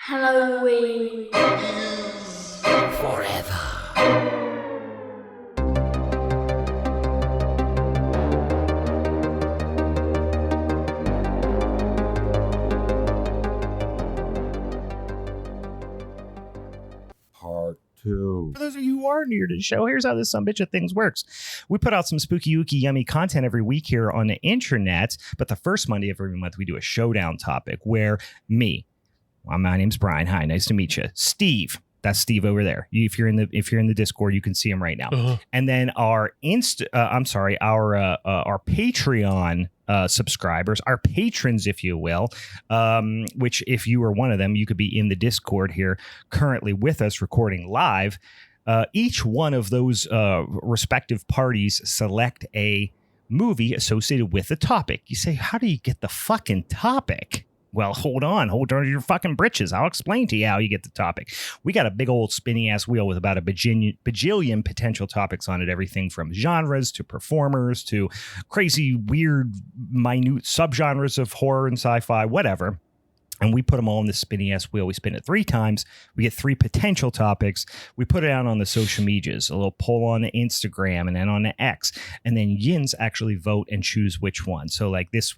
Halloween Forever. Part 2. For those of you who are new to the show, here's how this sumbitch of things works. We put out some spooky, ooky, yummy content every week here on the internet, but the first Monday of every month we do a showdown topic where my name's Brian. Hi, nice to meet you. Steve. That's Steve over there. If you're in the Discord, you can see him right now. Uh-huh. And then our Patreon subscribers, our patrons, if you will, which if you are one of them, you could be in the Discord here currently with us recording live. Each one of those respective parties select a movie associated with the topic. You say, how do you get the fucking topic? Well, hold on to your fucking britches. I'll explain to you how you get the topic. We got a big old spinny ass wheel with about a bajillion potential topics on it. Everything from genres to performers to crazy, weird, minute subgenres of horror and sci-fi, whatever. And we put them all in this spinny ass wheel. We spin it 3 times. We get 3 potential topics. We put it out on the social medias, a little poll on the Instagram and then on the X. And then yins actually vote and choose which one. So like this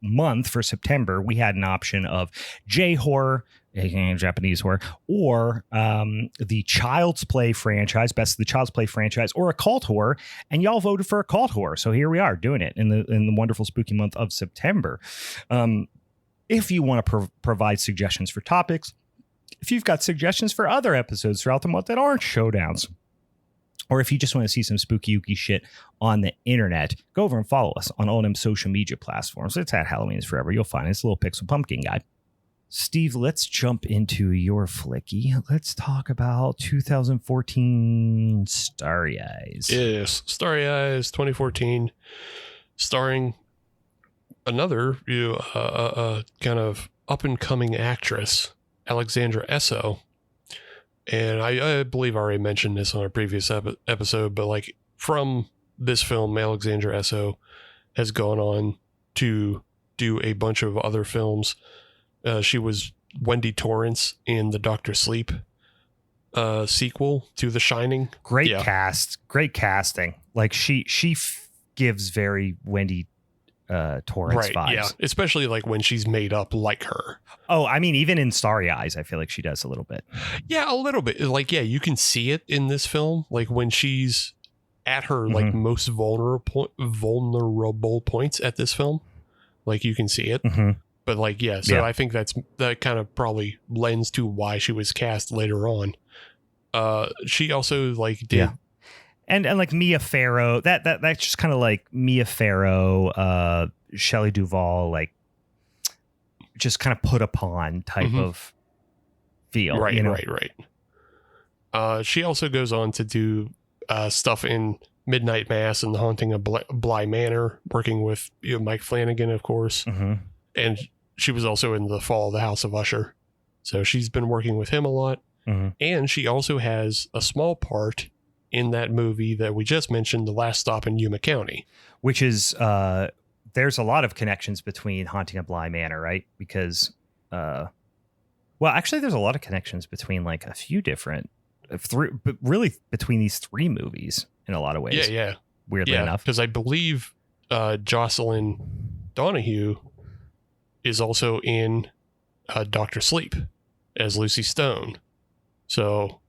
month for September, we had an option of J-horror, Japanese horror, or the Child's Play franchise, best of the Child's Play franchise, or occult horror. And y'all voted for occult horror. So here we are doing it in the wonderful spooky month of September. If you want to provide suggestions for topics, if you've got suggestions for other episodes throughout the month that aren't showdowns, or if you just want to see some spooky ooky shit on the internet, go over and follow us on all them social media platforms. It's at Halloween is Forever. You'll find this little pixel pumpkin guy. Steve, let's jump into your flicky. Let's talk about 2014 Starry Eyes. Yes, Starry Eyes 2014, starring another kind of up-and-coming actress, Alexandra Esso. And I believe I already mentioned this on a previous episode, but like from this film, Alexandra Esso has gone on to do a bunch of other films. She was Wendy Torrance in the Dr. Sleep sequel to The Shining. Great casting. Like she gives very Wendy Torrance vibes. Yeah, especially like when she's made up like her. Oh, I mean, even in Starry Eyes, I feel like she does a little bit. Yeah, a little bit. Like, yeah, you can see it in this film. Like when she's at her like most vulnerable points at this film, like you can see it. But like, yeah, I think that kind of probably lends to why she was cast later on. She also like did. Yeah. And like Mia Farrow, that's just kind of like Mia Farrow, Shelley Duvall, like just kind of put upon type of feel. Right, you know? right. She also goes on to do stuff in Midnight Mass and The Haunting of Bly Manor, working with Mike Flanagan, of course. And she was also in The Fall of the House of Usher. So she's been working with him a lot. And she also has a small part in that movie that we just mentioned, The Last Stop in Yuma County. Which is, there's a lot of connections between Haunting of Bly Manor, right? Because, actually there's a lot of connections between like a few different, but really between these 3 movies in a lot of ways. Yeah. Weirdly enough. Because I believe Jocelyn Donahue is also in Dr. Sleep as Lucy Stone. So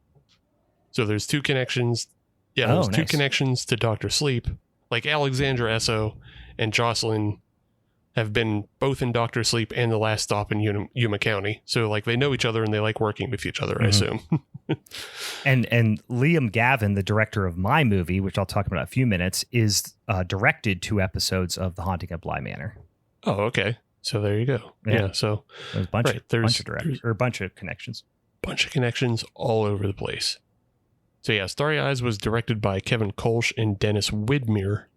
there's 2 connections. Yeah, there's 2 connections to Dr. Sleep. Like Alexandra Esso and Jocelyn have been both in Dr. Sleep and The Last Stop in Yuma County. So like they know each other and they like working with each other, I assume. And Liam Gavin, the director of my movie, which I'll talk about in a few minutes, is directed 2 episodes of The Haunting of Bly Manor. Oh, okay. So there you go. Yeah. So there's a bunch of directors or a bunch of connections. Bunch of connections all over the place. So yeah, Starry Eyes was directed by Kevin Kolsch and Dennis Widmer,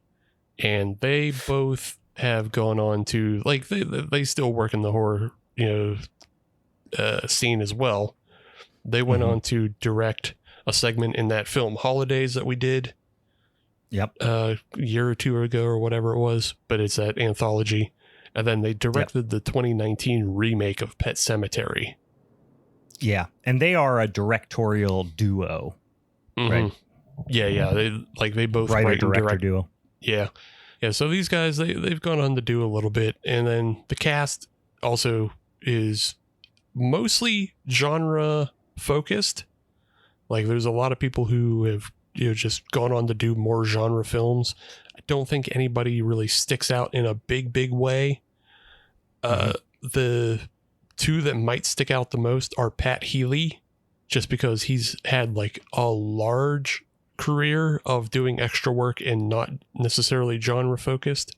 and they both have gone on to like they still work in the horror scene as well. They went on to direct a segment in that film Holidays that we did. Yep. A year or 2 ago or whatever it was, but it's that anthology. And then they directed the 2019 remake of Pet Sematary. Yeah, and they are a directorial duo, right? Yeah. They both writer write and director direct. duo. Yeah. So these guys they've gone on to do a little bit, and then the cast also is mostly genre focused. Like there's a lot of people who have just gone on to do more genre films. I don't think anybody really sticks out in a big way. The two that might stick out the most are Pat Healy, just because he's had like a large career of doing extra work and not necessarily genre focused.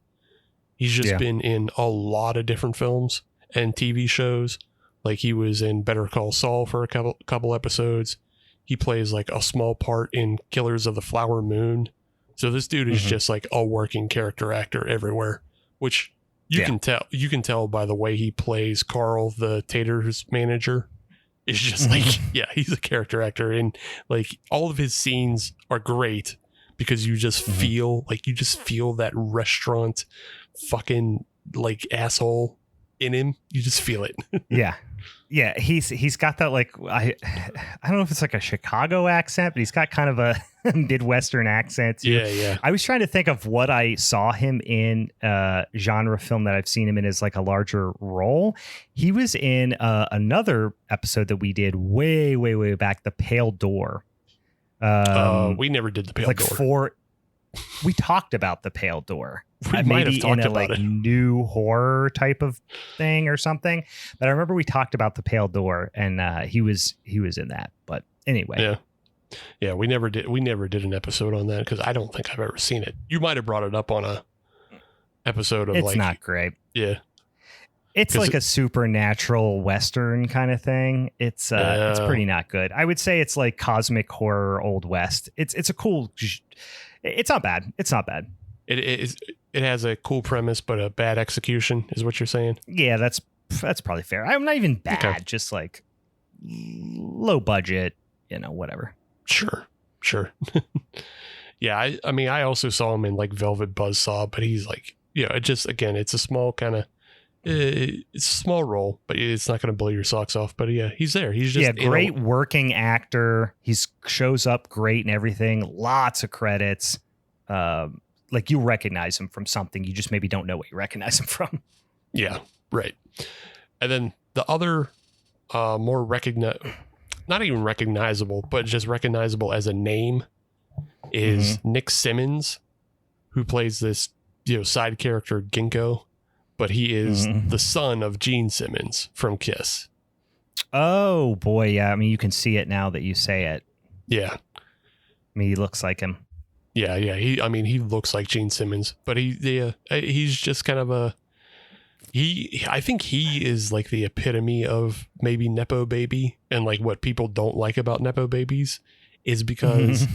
He's just been in a lot of different films and TV shows. Like he was in Better Call Saul for a couple episodes. He plays like a small part in Killers of the Flower Moon. So this dude is just like a working character actor everywhere, which you can tell by the way he plays Carl, the Tater's manager. It's just like, he's a character actor, and like all of his scenes are great because you just feel that restaurant fucking like asshole in him. You just feel it. Yeah, he's got that like I don't know if it's like a Chicago accent, but he's got kind of a Midwestern accent too. Yeah. I was trying to think of what I saw him in genre film that I've seen him in as like a larger role. He was in another episode that we did way back, The Pale Door. We never did The Pale Door. We talked about The Pale Door. We might have talked in a about like it. new horror type of thing or something. But I remember we talked about The Pale Door, and he was in that. But anyway, yeah, we never did an episode on that because I don't think I've ever seen it. You might have brought it up on a episode of it's not great. Yeah, it's like a supernatural Western kind of thing. It's pretty not good. I would say it's like cosmic horror Old West. It's a cool. It's not bad. It's not bad. It has a cool premise, but a bad execution is what you're saying. Yeah, that's probably fair. I'm not even bad, just like low budget, whatever. Sure. Yeah, I mean, I also saw him in like Velvet Buzzsaw, but he's like, it's a small kind of, it's a small role, but it's not going to blow your socks off. But yeah, he's there. He's just great working actor. He shows up great and everything. Lots of credits. Like you recognize him from something. You just maybe don't know what you recognize him from. Yeah, right. And then the other more not even recognizable, but just recognizable as a name is Nick Simmons, who plays this side character Ginkgo, but he is the son of Gene Simmons from Kiss. Oh boy, yeah. I mean, you can see it now that you say it. Yeah. I mean, he looks like him. Yeah. He looks like Gene Simmons, but he's just kind of I think he is like the epitome of maybe Nepo baby, and like what people don't like about Nepo babies is because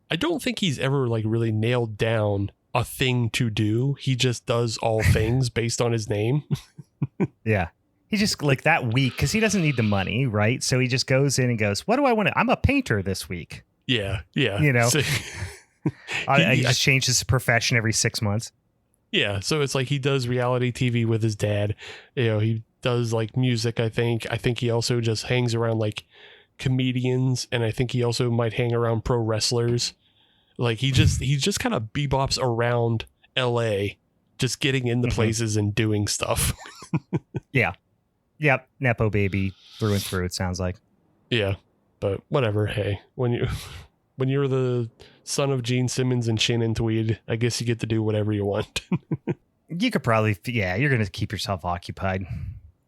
I don't think he's ever like really nailed down a thing to do. He just does all things based on his name. Yeah. He just like that week, because he doesn't need the money, right? So he just goes in and goes, what do I want to? I'm a painter this week. Yeah. So, he just changes his profession every 6 months. Yeah, so it's like he does reality TV with his dad. He does like music, I think. I think he also just hangs around like comedians, and I think he also might hang around pro wrestlers. Like he just kind of bebops around LA, just getting into places and doing stuff. Yeah. Yep. Nepo baby through and through, it sounds like. Yeah. But whatever. Hey, when you're the son of Gene Simmons and Shannon Tweed, I guess you get to do whatever you want. You could probably, you're going to keep yourself occupied.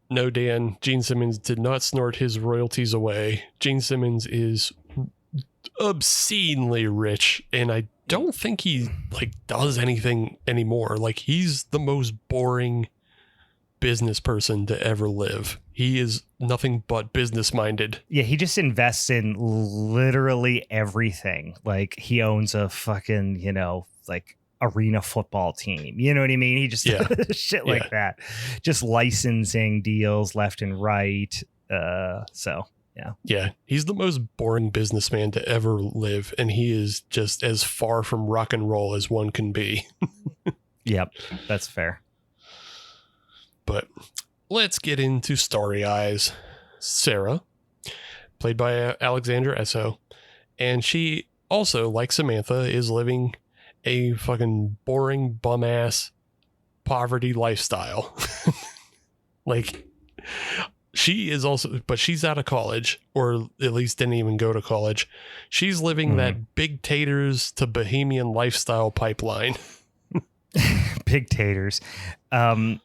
No, Dan, Gene Simmons did not snort his royalties away. Gene Simmons is obscenely rich, and I don't think he like does anything anymore. Like he's the most boring business person to ever live. He is nothing but business minded. Yeah, he just invests in literally everything. Like he owns a fucking, like arena football team. You know what I mean? He just shit like that. Just licensing deals left and right. Yeah, he's the most boring businessman to ever live, and he is just as far from rock and roll as one can be. Yep, that's fair. But let's get into Starry Eyes. Sarah, played by Alexandra Esso, and she also, like Samantha, is living a fucking boring bum-ass poverty lifestyle. Like, she is also, but she's out of college, or at least didn't even go to college. She's living that big taters to bohemian lifestyle pipeline. Big taters. I'm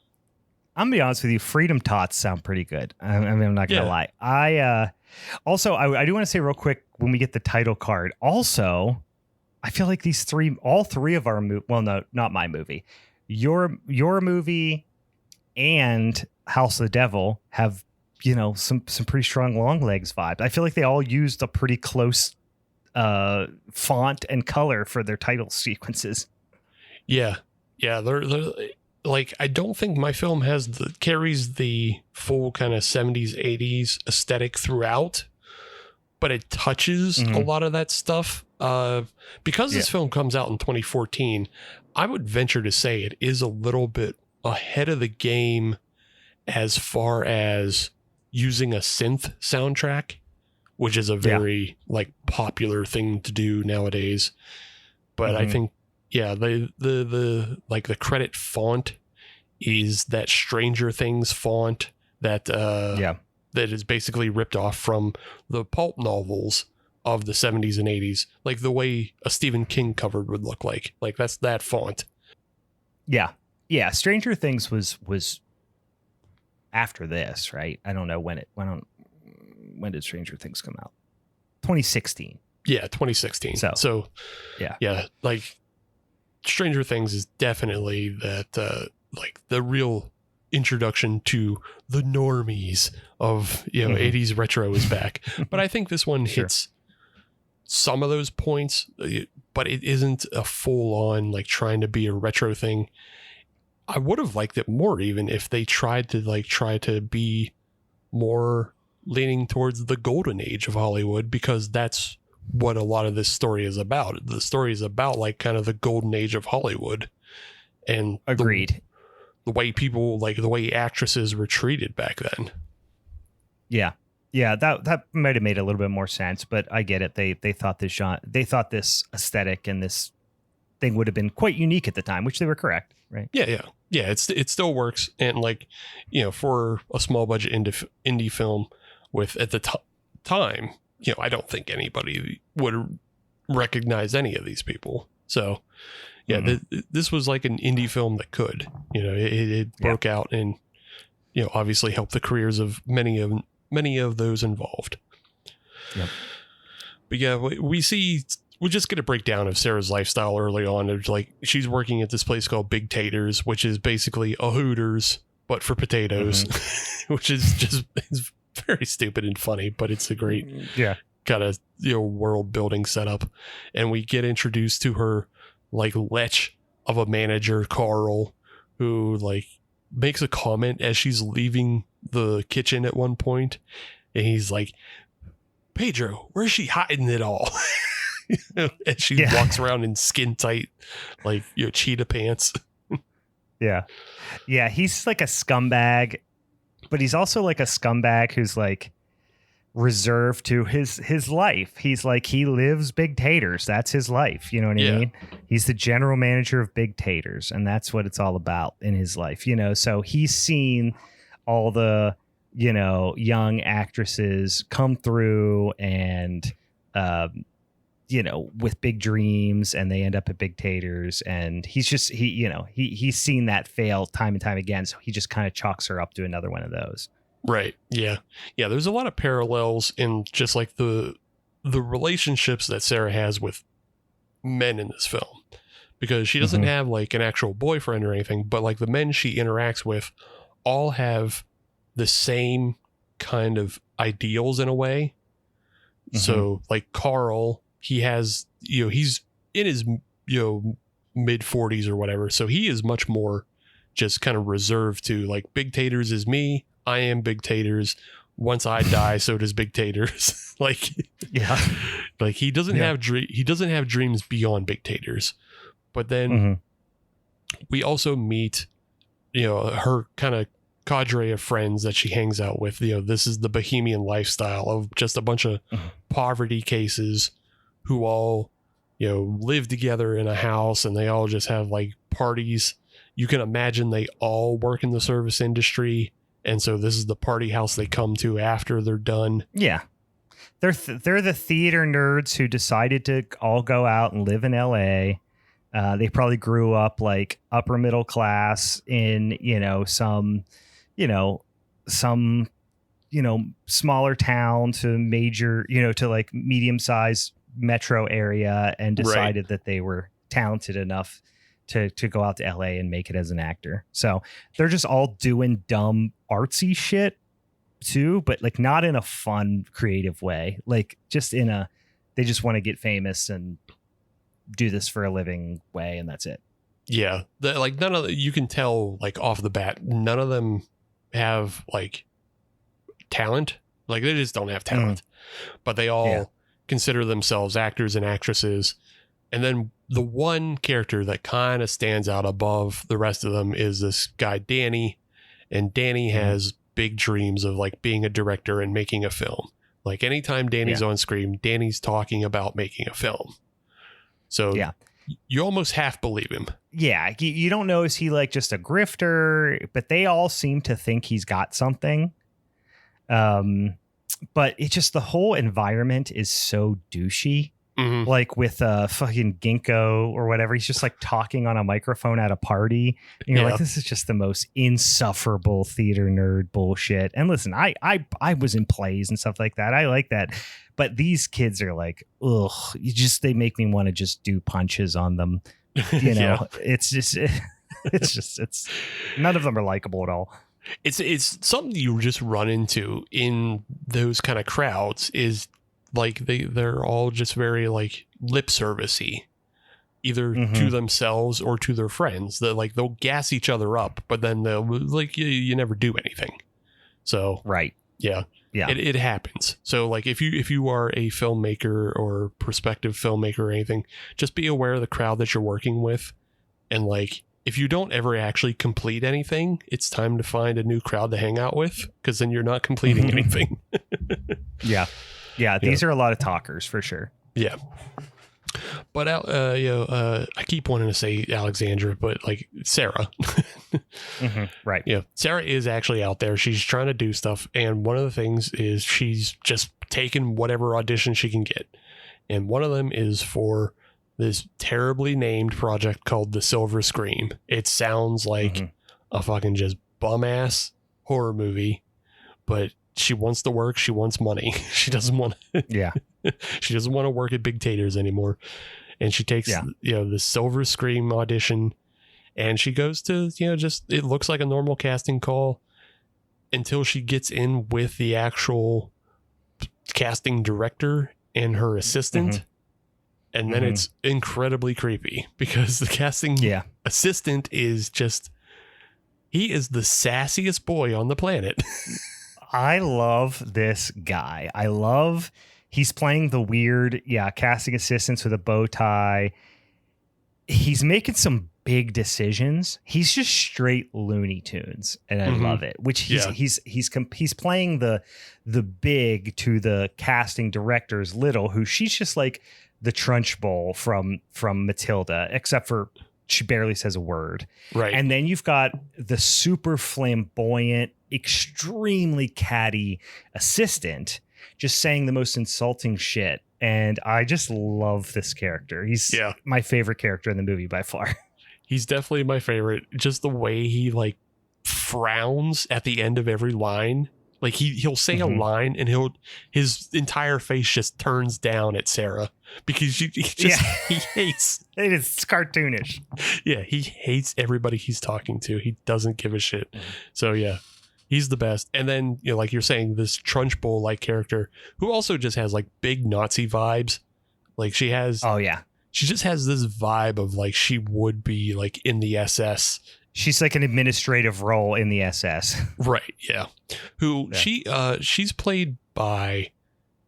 gonna be honest with you. Freedom tots sound pretty good. I mean, I'm not gonna lie. I do want to say real quick when we get the title card. Also, I feel like all three of our well, no, not my movie, your movie, and House of the Devil have some pretty strong long legs vibes. I feel like they all used a pretty close font and color for their title sequences. Yeah, they're like, I don't think my film carries the full kind of 70s 80s aesthetic throughout, but it touches a lot of that stuff. Because this film comes out in 2014, I would venture to say it is a little bit ahead of the game as far as using a synth soundtrack, which is a very like popular thing to do nowadays. But I think, the like the credit font is that Stranger Things font that is basically ripped off from the pulp novels of the 70s and 80s, like the way a Stephen King cover would look like that's that font. Yeah, Stranger Things was after this, right? I don't know when did Stranger Things come out? 2016. Yeah, 2016. So yeah, like Stranger Things is definitely that like the real introduction to the normies of 80s retro is back. But I think this one hits some of those points, but it isn't a full on like trying to be a retro thing. I would have liked it more even if they tried to be more leaning towards the golden age of Hollywood, because that's what a lot of this story is about. The story is about like kind of the golden age of Hollywood, and agreed. The way people, like the way actresses were treated back then. Yeah, that might have made a little bit more sense, but I get it. They thought this aesthetic and this thing would have been quite unique at the time, which they were correct, right? Yeah. It still works, and like for a small budget indie film with at the time, I don't think anybody would recognize any of these people. So this was like an indie film that could, it broke out and obviously helped the careers of many of those involved. Yep. But yeah, we just get a breakdown of Sarah's lifestyle early on. It's like she's working at this place called Big Taters, which is basically a Hooters but for potatoes, which is just it's very stupid and funny, but it's a great kind of world building setup. And we get introduced to her like lech of a manager, Carl, who like makes a comment as she's leaving the kitchen at one point, and he's like, "Pedro, where's she hiding it all?" And she walks around in skin tight, like cheetah pants. Yeah, he's like a scumbag, but he's also like a scumbag who's like reserved to his life. He's like, he lives Big Taters. That's his life. You know what I mean? He's the general manager of Big Taters, and that's what it's all about in his life. So he's seen all the young actresses come through and with big dreams, and they end up at Big Taters, and he's just he's seen that fail time and time again, so he just kind of chalks her up to another one of those. Right. Yeah. There's a lot of parallels in just like the relationships that Sarah has with men in this film, because she doesn't have like an actual boyfriend or anything, but like the men she interacts with all have the same kind of ideals in a way. So like Carl, he has, he's in his, mid 40s or whatever. So he is much more just kind of reserved to like, Big Taters is me. I am Big Taters. Once I die, so does Big Taters. Like he doesn't have dreams beyond Big Taters. But then we also meet, her kind of cadre of friends that she hangs out with. This is the bohemian lifestyle of just a bunch of poverty cases who all, live together in a house, and they all just have like parties. You can imagine they all work in the service industry. And so this is the party house they come to after they're done. Yeah. They're the theater nerds who decided to all go out and live in LA. They probably grew up like upper middle class in, some smaller town to major, to like medium sized metro area, and decided that they were talented enough to go out to LA and make it as an actor. So they're just all doing dumb artsy shit too, but like not in a fun, creative way. Like just they just want to get famous and do this for a living way, and that's it. Yeah. None of you can tell like off the bat, none of them have like talent. Like they just don't have talent, but they all consider themselves actors and actresses. And then the one character that kind of stands out above the rest of them is this guy, Danny. And Danny has big dreams of like being a director and making a film. Like anytime Danny's on screen, Danny's talking about making a film. So you almost half believe him. Yeah. You don't know, is he like just a grifter? But they all seem to think he's got something. But it's just the whole environment is so douchey. Like with fucking Ginkgo or whatever. He's just like talking on a microphone at a party. And you're like, this is just the most insufferable theater nerd bullshit. And listen, I was in plays and stuff like that. I like that. But these kids are like, ugh, they make me want to just do punches on them. It's none of them are likable at all. It's something you just run into in those kind of crowds is like they're all just very like lip servicey, either to themselves or to their friends. That like they'll gas each other up, but then they'll like you never do anything. So yeah, it happens. So like if you are a filmmaker or prospective filmmaker or anything, just be aware of the crowd that you're working with, and like if you don't ever actually complete anything, it's time to find a new crowd to hang out with, because then you're not completing anything. Yeah, these are a lot of talkers for sure. Yeah. But, I keep wanting to say Alexandra, but like Sarah. Right. Yeah. Sarah is actually out there. She's trying to do stuff. And one of the things is she's just taking whatever audition she can get. And one of them is for this terribly named project called The Silver Scream. It sounds like a fucking just bum ass horror movie, but she wants to work. She wants money. She doesn't want to. Yeah. She doesn't want to work at Big Taters anymore. And she takes, the Silver Scream audition, and she goes to, it looks like a normal casting call until she gets in with the actual casting director and her assistant. And then it's incredibly creepy because the casting assistant is just, he is the sassiest boy on the planet. I love this guy. He's playing the weird, casting assistants with a bow tie. He's making some big decisions. He's just straight Looney Tunes, and I love it. Which he's playing the big to the casting director's little, who she's just like the Trunchbull from Matilda, except for she barely says a word. Right. And then you've got the super flamboyant, extremely catty assistant just saying the most insulting shit. And I just love this character. He's my favorite character in the movie by far. He's definitely my favorite. Just the way he like frowns at the end of every line. Like he'll say a line and his entire face just turns down at Sarah because he hates. It's cartoonish. Yeah, he hates everybody he's talking to. He doesn't give a shit. So yeah, he's the best. And then like you're saying, this Trunchbull like character who also just has like big Nazi vibes. Like she has. Oh yeah. She just has this vibe of like she would be like in the SS. She's like an administrative role in the SS. Right, yeah. She's played by,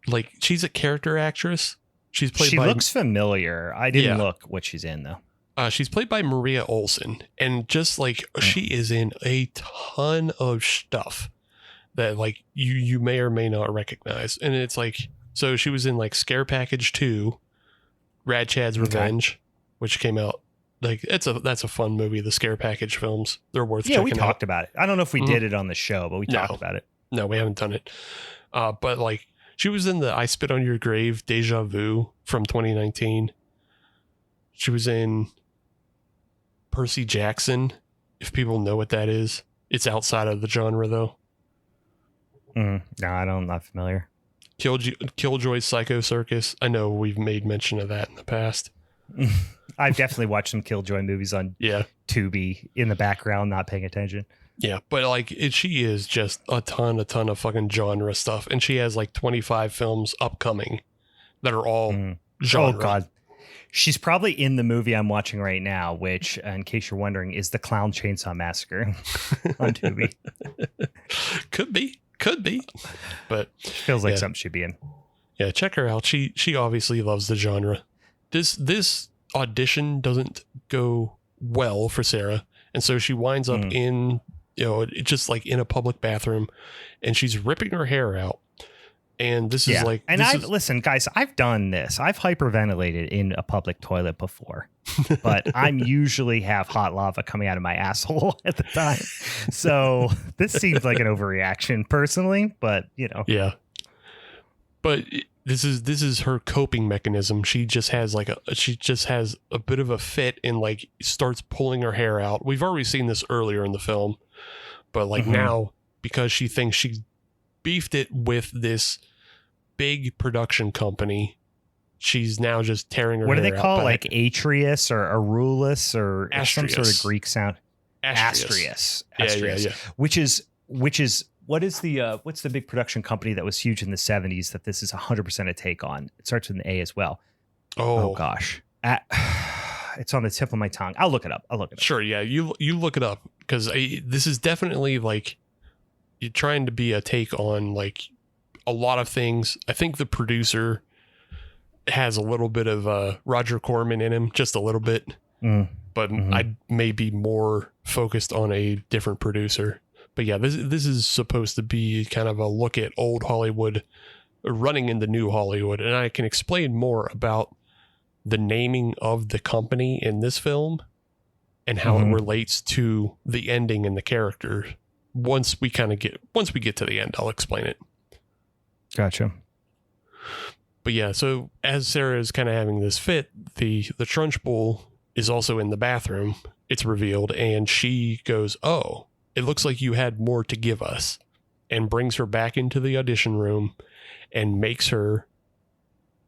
like, she's a character actress. She looks familiar. I didn't look what she's in, though. She's played by Maria Olsen, and just like she is in a ton of stuff that like you may or may not recognize. And it's like, so she was in like Scare Package 2, Rad Chad's Revenge, which came out like that's a fun movie. The Scare Package films, they're worth checking out. Yeah, we talked about it. I don't know if we did it on the show, but we talked about it. No, we haven't done it. But like she was in the I Spit on Your Grave Deja Vu from 2019. She was in Percy Jackson, if people know what that is. It's outside of the genre though. No, I'm not familiar. Killjoy's Psycho Circus. I know we've made mention of that in the past. I've definitely watched some Killjoy movies on Tubi in the background, not paying attention. Yeah, but like she is just a ton of fucking genre stuff, and she has like 25 films upcoming that are all genre. Oh God, she's probably in the movie I'm watching right now, which, in case you're wondering, is the Clown Chainsaw Massacre on Tubi. Could be, but feels like something she'd be in. Yeah, check her out. She obviously loves the genre. This audition doesn't go well for Sarah, and so she winds up in, just like in a public bathroom, and she's ripping her hair out. And this is like, and listen, guys, I've done this. I've hyperventilated in a public toilet before, but I'm usually have hot lava coming out of my asshole at the time. So this seems like an overreaction personally, but yeah. But this is her coping mechanism. She just has a bit of a fit and like starts pulling her hair out. We've already seen this earlier in the film, but like now, because she thinks she beefed it with this big production company, she's now just tearing her hair out. What do they call it? Like Atreus or Arulus or some sort of Greek sound? Astrius. Yeah. Which is what's the big production company that was huge in the 70s that this is 100% a take on? It starts with an A as well. Oh gosh. It's on the tip of my tongue. I'll look it up. Sure, yeah. You look it up, because this is definitely like you're trying to be a take on like a lot of things. I think the producer has a little bit of Roger Corman in him, just a little bit, but I may be more focused on a different producer. But yeah, this is supposed to be kind of a look at old Hollywood running into new Hollywood, and I can explain more about the naming of the company in this film and how it relates to the ending and the character. Once we get to the end, I'll explain it. Gotcha. But yeah, so as Sarah is kind of having this fit, the Trunchbull is also in the bathroom. It's revealed, and she goes, "Oh, it looks like you had more to give us," and brings her back into the audition room and makes her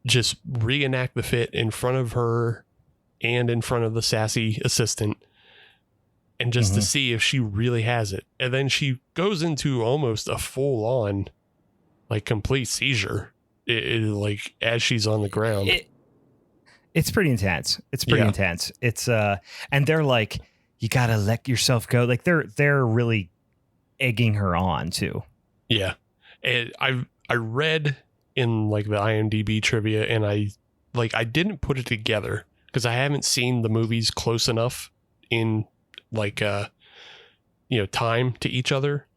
just reenact the fit in front of her and in front of the sassy assistant, and just to see if she really has it. And then she goes into almost a full-on, like, complete seizure, like, as she's on the ground. It's pretty intense. It's intense. It's and they're like, you gotta let yourself go. Like they're really egging her on too. Yeah, and I read in like the IMDb trivia, and I didn't put it together because I haven't seen the movies close enough in like time to each other.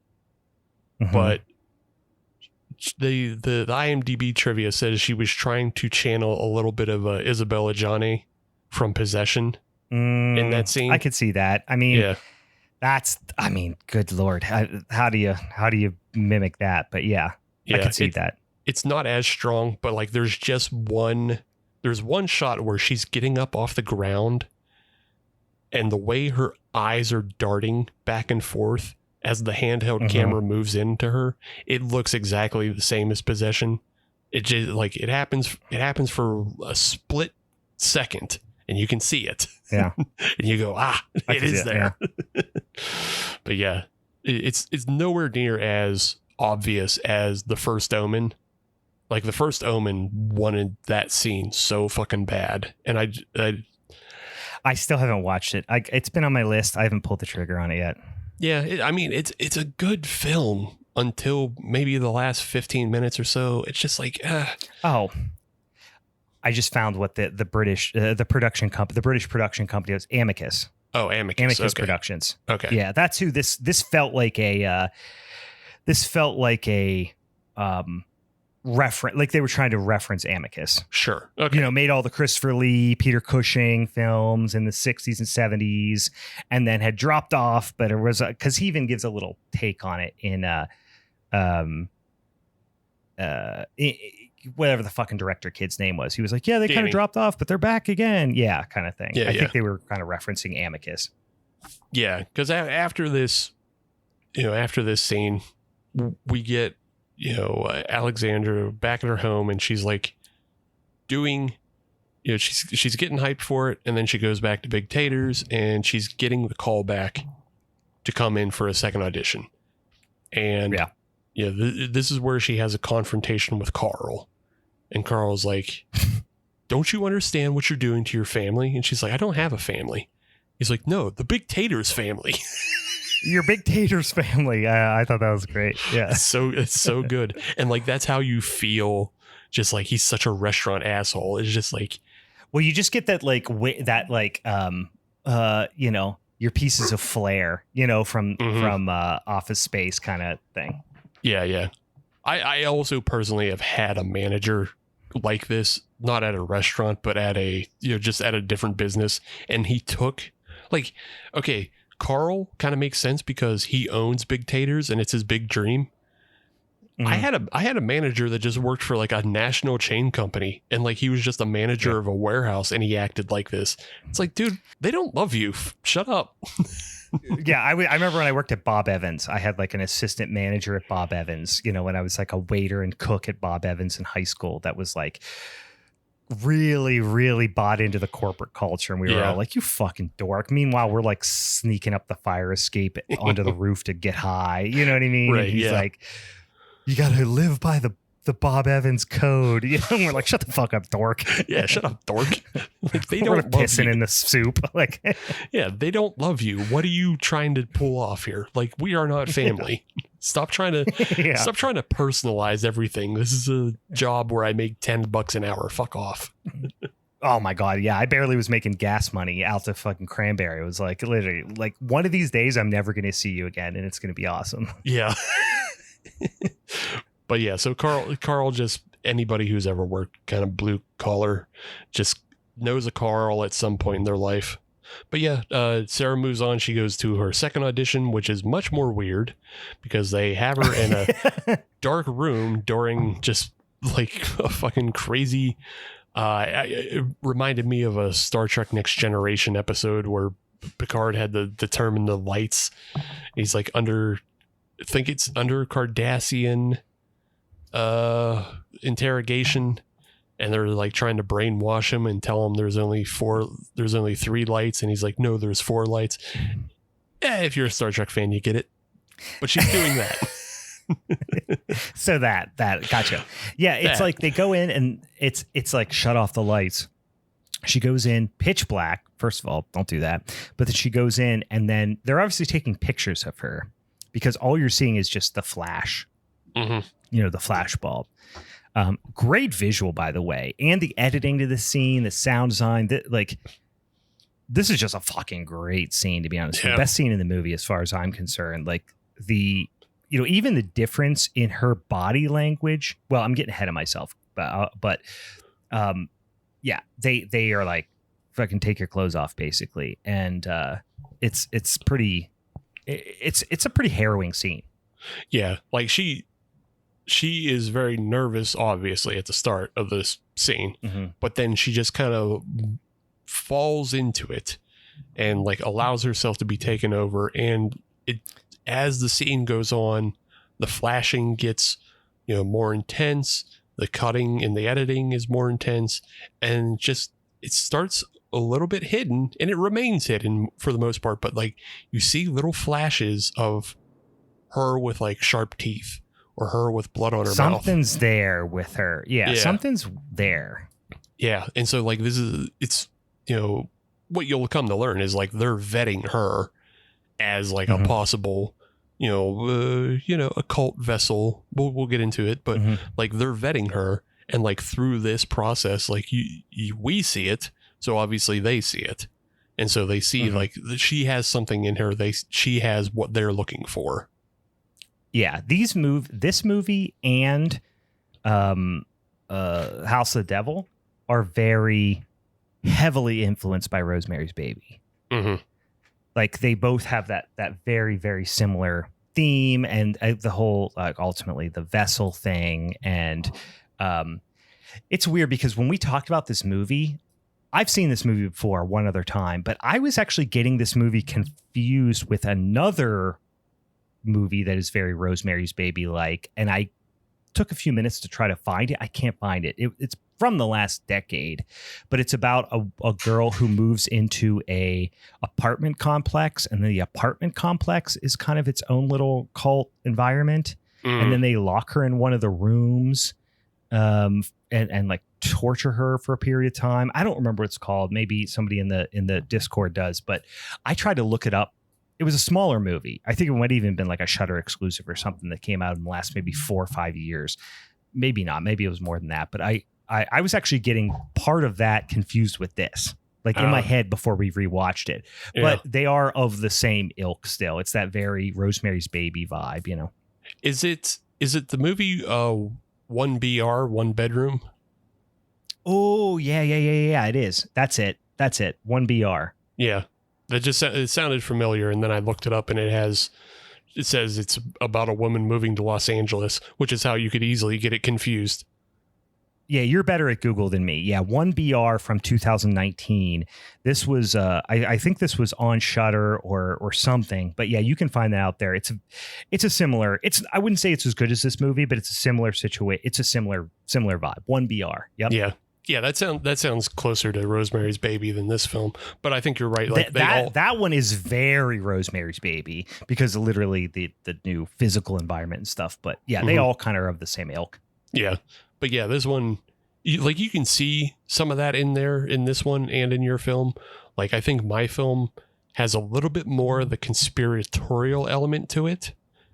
But the IMDb trivia says she was trying to channel a little bit of Isabella Gianni from Possession in that scene. I could see that. I mean, good Lord, how do you mimic that? But yeah, I can see that. It's not as strong, but like there's one shot where she's getting up off the ground, and the way her eyes are darting back and forth as the handheld camera moves into her, it looks exactly the same as Possession. It just like it happens for a split second, and you can see it. Yeah. And you go, it is there. Yeah. But yeah, it's nowhere near as obvious as The First Omen. Like The First Omen wanted that scene so fucking bad, and I still haven't watched it. It's been on my list. I haven't pulled the trigger on it yet. Yeah, it's a good film until maybe the last 15 minutes or so. It's just like, Oh, I just found what the British production company, the British production company was, Amicus. Oh, Amicus. Amicus Okay. Productions. Okay. Yeah, that's who this felt like a reference, like they were trying to reference Amicus. Sure. Okay. Made all the Christopher Lee, Peter Cushing films in the 60s and 70s, and then had dropped off, but it was because he even gives a little take on it in whatever the fucking director kid's name was. He was like, yeah, they kind of dropped off, but they're back again. Yeah, kind of thing. Yeah, I think they were kind of referencing Amicus. Yeah, because after this scene, we get, Alexandra back at her home, and she's like doing, she's getting hyped for it, and then she goes back to Big Taters, and she's getting the call back to come in for a second audition. And this is where she has a confrontation with Carl. And Carl's like, don't you understand what you're doing to your family? And she's like, I don't have a family. He's like, no, the Big Taters family. Your Big Taters family. I thought that was great. Yeah. It's so good. And like, that's how you feel. Just like, he's such a restaurant asshole. It's just like, well, you just get that your pieces of flair, from Office Space kind of thing. Yeah. I also personally have had a manager like this, not at a restaurant, but at just at a different business. And he took Carl kind of makes sense because he owns Big Taters and it's his big dream. Mm-hmm. I had a manager that just worked for like a national chain company, and like he was just a manager of a warehouse, and he acted like this. It's like, dude, they don't love you. Shut up. Yeah, I remember when I worked at Bob Evans, I had like an assistant manager at Bob Evans, when I was like a waiter and cook at Bob Evans in high school, that was like really, really bought into the corporate culture. And we were all like, you fucking dork. Meanwhile, we're like sneaking up the fire escape onto the roof to get high. You know what I mean? Right, and he's like, you got to live by the Bob Evans code. And we're like, shut the fuck up, dork. Yeah, shut up, dork. Like, they we're don't love pissing you. in the soup. Like, yeah, they don't love you. What are you trying to pull off here? Like, we are not family. Stop trying to personalize everything. This is a job where I make $10 an hour. Fuck off. Oh my God. Yeah. I barely was making gas money out to fucking Cranberry. It was like, literally, like, one of these days I'm never going to see you again, and it's going to be awesome. Yeah. But yeah, so Carl just, anybody who's ever worked kind of blue collar just knows a Carl at some point in their life. But yeah, Sarah moves on. She goes to her second audition, which is much more weird because they have her in a dark room during just like a fucking crazy. It reminded me of a Star Trek Next Generation episode where Picard had to determine the lights. He's like I think it's under Cardassian interrogation, and they're like trying to brainwash him and tell him there's only 3 lights, and he's like, no, there's 4 lights. If you're a Star Trek fan, you get it. But she's doing that. So that gotcha. Yeah, it's like they go in and it's like shut off the lights. She goes in pitch black. First of all, don't do that. But then she goes in, and then they're obviously taking pictures of her because all you're seeing is just the flash. Mm-hmm. The flash bulb. Great visual, by the way, and the editing to the scene, the sound design. This is just a fucking great scene, to be honest. Yeah. The best scene in the movie, as far as I'm concerned. Like even the difference in her body language. Well, I'm getting ahead of myself, but they are like, fucking take your clothes off, basically, and it's a pretty harrowing scene. Yeah, like she is very nervous, obviously, at the start of this scene, mm-hmm. but then she just kind of falls into it and like allows herself to be taken over. And as the scene goes on, the flashing gets, more intense. The cutting and the editing is more intense, and just, it starts a little bit hidden, and it remains hidden for the most part. But like, you see little flashes of her with like sharp teeth, or her with blood on her mouth. Something's there with her. Yeah, something's there. Yeah. And so like, it's, what you'll come to learn is like, they're vetting her as like mm-hmm. a possible, occult vessel. We'll get into it, but mm-hmm. like, they're vetting her, And like through this process, like we see it. So obviously they see it. And so they see like she has something in her. She has what they're looking for. Yeah. This movie and House of the Devil are very heavily influenced by Rosemary's Baby. Mm-hmm. Like they both have that very, very similar theme, and the whole ultimately the vessel thing. And it's weird because when we talked about this movie, I've seen this movie before one other time, but I was actually getting this movie confused with another movie that is very Rosemary's Baby like, and I took a few minutes to try to find it. I can't find it. It's from the last decade, but it's about a girl who moves into a apartment complex, and the apartment complex is kind of its own little cult environment. And then they lock her in one of the rooms and like torture her for a period of time. I don't remember what it's called. Maybe somebody in the Discord does, but I tried to look it up. It was a smaller movie. I think it might have even been like a Shudder exclusive or something that came out in the last maybe 4 or 5 years. Maybe not. Maybe it was more than that. But I was actually getting part of that confused with this, like in my head before we rewatched it. Yeah. But they are of the same ilk still. It's that very Rosemary's Baby vibe, you know. Is it the movie 1BR, One Bedroom? Oh, yeah. It is. That's it. 1BR. Yeah. It sounded familiar, and then I looked it up, and it says it's about a woman moving to Los Angeles, which is how you could easily get it confused. Yeah, you're better at Google than me. Yeah, 1BR from 2019. This was, I think this was on Shudder or something. But yeah, you can find that out there. It's a similar. I wouldn't say it's as good as this movie, but it's a similar situation. It's a similar vibe. 1BR. Yep. Yeah, that sounds closer to Rosemary's Baby than this film. But I think you're right. Like that one is very Rosemary's Baby because of literally the new physical environment and stuff. But yeah, they all kind of are of the same ilk. Yeah. But yeah, this one, you can see some of that in there in this one and in your film. Like, I think my film has a little bit more of the conspiratorial element to it,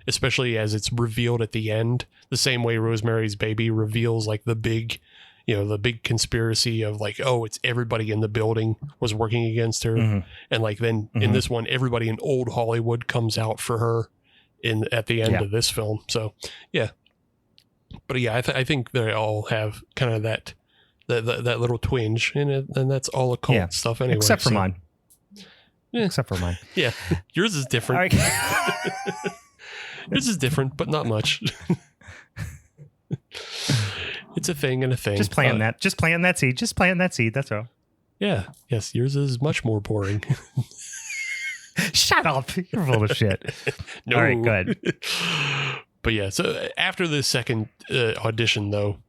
especially as it's revealed at the end, the same way Rosemary's Baby reveals like the big conspiracy of like, oh, it's everybody in the building was working against her. Mm-hmm. And like, then in this one, everybody in old Hollywood comes out for her at the end of this film. So yeah. But yeah, I think they all have kind of that little twinge in it, and that's all occult stuff anyway. Except for mine. Yeah. Except for mine. Yeah, yours is different. Yours is different, but not much. It's a thing and a thing. Just plant that. Just plant that seed. Just plant that seed. That's all. Yeah. Yes. Yours is much more boring. Shut up. You're full of shit. No. All right. Good. But yeah, so after the second audition, though,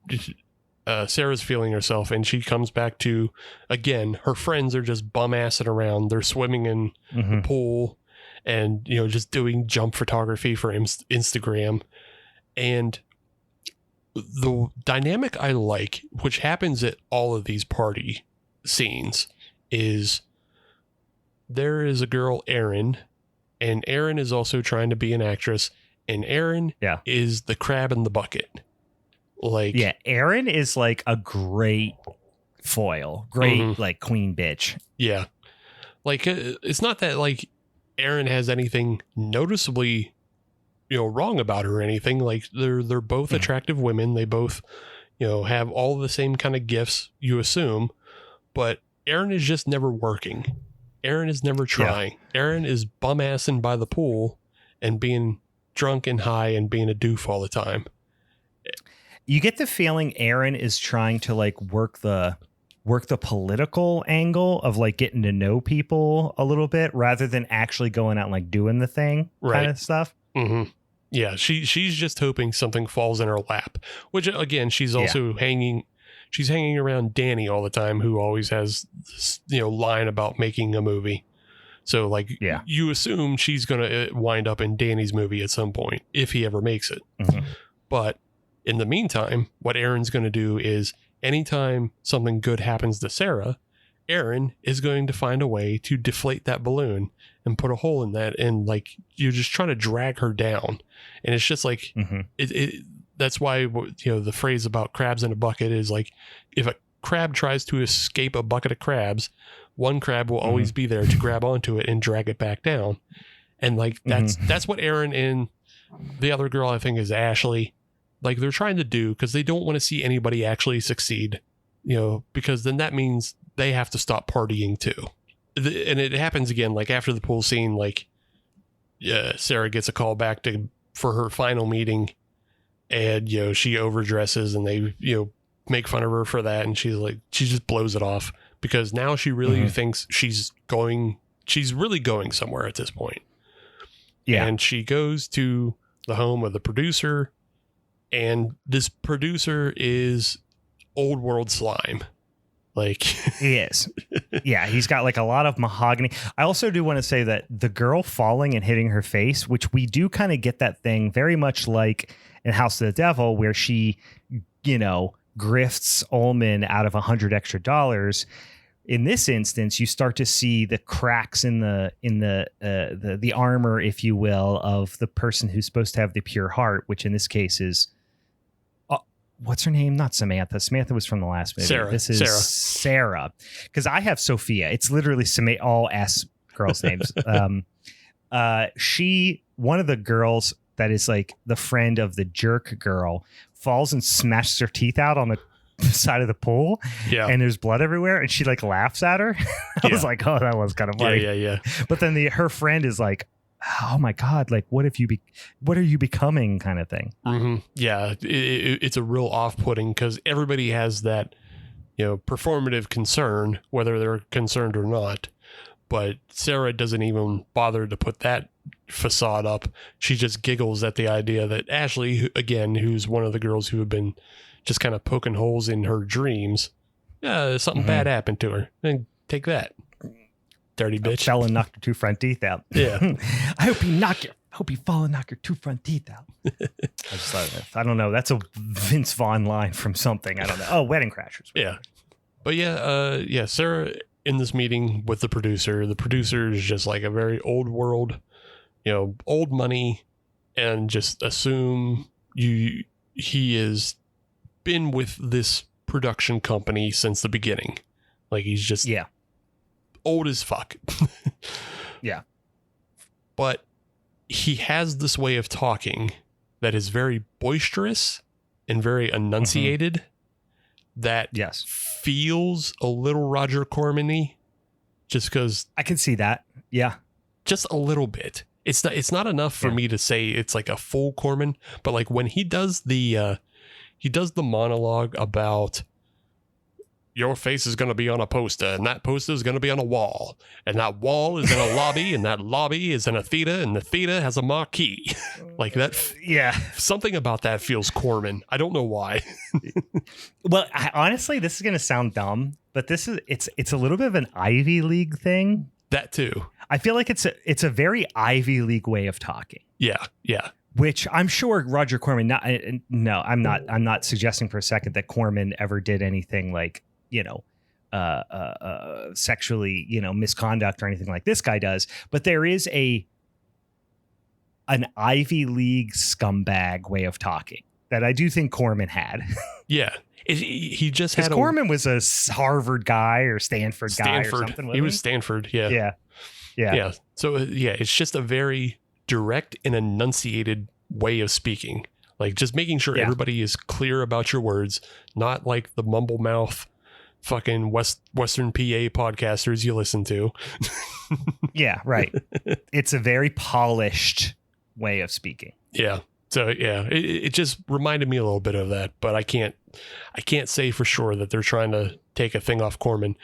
Sarah's feeling herself, and she comes back to, again, her friends are just bum-assing around. They're swimming in the pool and, just doing jump photography for Instagram. And the dynamic I like, which happens at all of these party scenes, is there is a girl, Erin, and Erin is also trying to be an actress. And Erin is the crab in the bucket. Like, yeah, Erin is like a great foil, great like queen bitch. Yeah, like it's not that like Erin has anything noticeably, wrong about her or anything. Like they're both attractive women. They both, have all the same kind of gifts you assume, but Erin is just never working. Erin is never trying. Erin is bum-assing by the pool and being drunk and high and being a doof all the time. You get the feeling Erin is trying to like work the political angle of like getting to know people a little bit rather than actually going out and like doing the thing kind of stuff. Mm-hmm. Yeah, she's just hoping something falls in her lap, which again, she's also hanging around Danny all the time, who always has this, line about making a movie. So, like, you assume she's going to wind up in Danny's movie at some point, if he ever makes it. Mm-hmm. But in the meantime, what Erin's going to do is anytime something good happens to Sarah, Erin is going to find a way to deflate that balloon and put a hole in that. And, like, you're just trying to drag her down. And it's just like, that's why, you know, the phrase about crabs in a bucket is like, if a crab tries to escape a bucket of crabs, one crab will always be there to grab onto it and drag it back down. And like, that's what Aaron and the other girl, I think is Ashley, like they're trying to do, because they don't want to see anybody actually succeed, you know, because then that means they have to stop partying too. And it happens again, like after the pool scene, like Sarah gets a call back for her final meeting, and, you know, she overdresses and they, you know, make fun of her for that. And she's like, she just blows it off because now she really thinks she's really going somewhere at this point. Yeah. And she goes to the home of the producer, and this producer is old world slime. Like he is. Yeah. He's got like a lot of mahogany. I also do want to say that the girl falling and hitting her face, which we do kind of get that thing very much like in House of the Devil, where she, you know, grifts Ullman out of $100 extra. In this instance, you start to see the cracks in the armor, if you will, of the person who's supposed to have the pure heart, which in this case is, what's her name? Not Samantha. Samantha was from the last movie. Sarah. This is Sarah. Because I have Sophia. It's literally all S girls' names. One of the girls that is like the friend of the jerk girl, falls and smashes her teeth out on the side of the pool. Yeah. And there's blood everywhere, and she like laughs at her. I was like, oh, that was kind of funny. Yeah. But then her friend is like, oh my God, like what are you becoming, kind of thing. Yeah. It's a real off-putting because everybody has that, you know, performative concern, whether they're concerned or not. But Sarah doesn't even bother to put that facade up. She just giggles at the idea that Ashley, again, who's one of the girls who have been just kind of poking holes in her dreams, something bad happened to her. And take that, dirty bitch. Fell and knocked her 2 front teeth out. Yeah. I hope you fall and knock your 2 front teeth out. I don't know. That's a Vince Vaughn line from something. I don't know. Oh, Wedding Crashers. Yeah. But yeah, Sarah in this meeting with the producer is just like a very old world, you know, old money, and just assume he has been with this production company since the beginning. Like he's just old as fuck. Yeah. But he has this way of talking that is very boisterous and very enunciated that feels a little Roger Corman-y, just because I can see that. Yeah. Just a little bit. It's not enough for me to say it's like a full Corman, but like when he does the monologue about your face is going to be on a poster, and that poster is going to be on a wall, and that wall is in a lobby, and that lobby is in a theater, and the theater has a marquee. Like that. Yeah. Something about that feels Corman. I don't know why. Well, honestly, this is going to sound dumb, but it's a little bit of an Ivy League thing. That too. I feel like it's a very Ivy League way of talking. Yeah. Yeah. Which I'm sure Roger Corman, I'm not suggesting for a second that Corman ever did anything like, you know, sexually, you know, misconduct or anything like this guy does. But there is an Ivy League scumbag way of talking that I do think Corman had. Yeah. He just had Corman was a Harvard guy or Stanford guy or something. He was Stanford. Yeah. So it's just a very direct and enunciated way of speaking. Like just making sure everybody is clear about your words, not like the mumble mouth fucking Western PA podcasters you listen to. Yeah, right. It's a very polished way of speaking. Yeah. So yeah, it just reminded me a little bit of that, but I can't say for sure that they're trying to take a thing off Corman.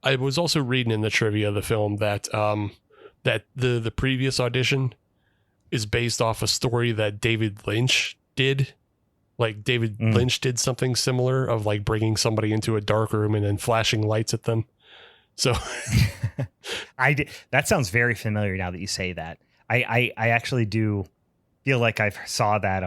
I was also reading in the trivia of the film that that the previous audition is based off a story that David Lynch did. Like David Lynch did something similar of like bringing somebody into a dark room and then flashing lights at them. So that sounds very familiar now that you say that. I actually do feel like I saw that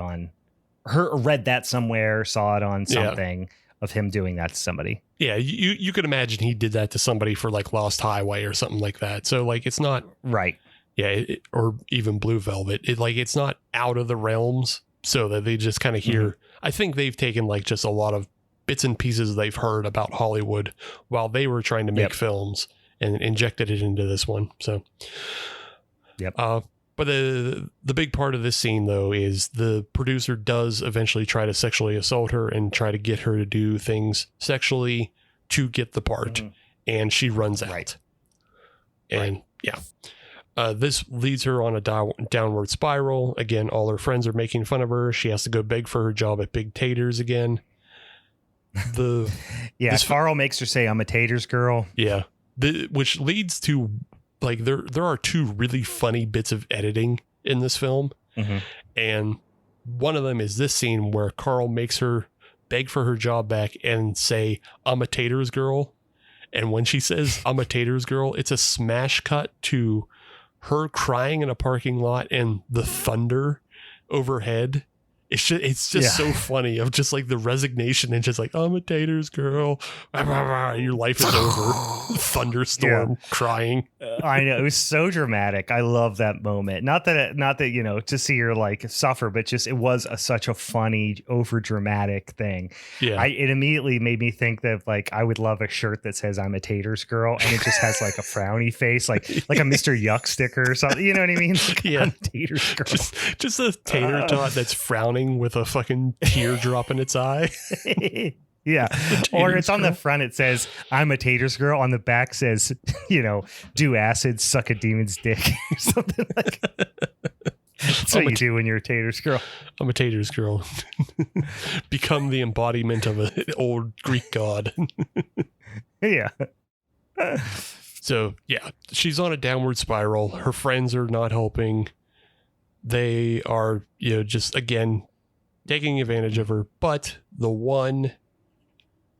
read that somewhere, saw it on something of him doing that to somebody. Yeah, you could imagine he did that to somebody for like Lost Highway or something like that. So like it's not right. Yeah, or even Blue Velvet. It's not out of the realms, so that they just kind of hear, I think they've taken like just a lot of bits and pieces they've heard about Hollywood while they were trying to make films and injected it into this one. So, but the big part of this scene, though, is the producer does eventually try to sexually assault her and try to get her to do things sexually to get the part. And she runs out. And this leads her on a downward spiral. Again, all her friends are making fun of her. She has to go beg for her job at Big Taters again. Carl makes her say, "I'm a Taters girl." Yeah. Which leads to, like, there are two really funny bits of editing in this film. And one of them is this scene where Carl makes her beg for her job back and say, "I'm a Taters girl." And when she says, "I'm a Taters girl," it's a smash cut to her crying in a parking lot and the thunder overhead. It's just so funny of just like the resignation and just like, "I'm a Taters girl." Your life is over. Thunderstorm, crying. I know, it was so dramatic. I love that moment. Not that you know, to see her like suffer, but just it was such a funny, over dramatic thing. Yeah, it immediately made me think that like I would love a shirt that says "I'm a Taters girl" and it just has like a frowny face, like a Mr. Yuck sticker or something. You know what I mean? Like, yeah, I'm a Taters girl. Just a tater tot that's frowning with a fucking teardrop in its eye. Yeah. Or it's on the front, it says, "I'm a Taters girl." On the back says, you know, "Do acid, suck a demon's dick," or something like that. That's what you do when you're a Taters girl. I'm a Taters girl. Become the embodiment of an old Greek god. Yeah. So, yeah, she's on a downward spiral. Her friends are not helping. They are, you know, just, again, taking advantage of her. But the one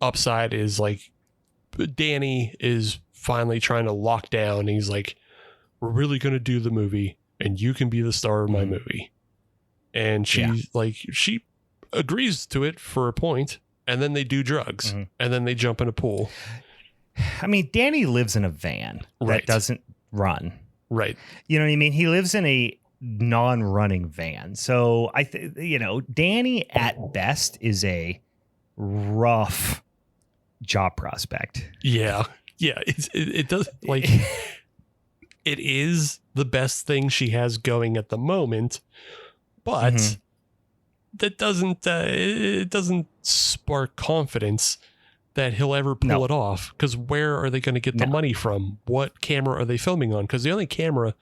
upside is like Danny is finally trying to lock down. He's like, "We're really going to do the movie and you can be the star of my movie." And she she agrees to it for a point, and then they do drugs and then they jump in a pool. I mean, Danny lives in a van that doesn't run. Right. You know what I mean? He lives in a non-running van. So you know, Danny at best is a rough job prospect. Yeah. It does, like, it is the best thing she has going at the moment, but that doesn't it doesn't spark confidence that he'll ever pull it off. Because where are they going to get the money from? What camera are they filming on? Because the only camera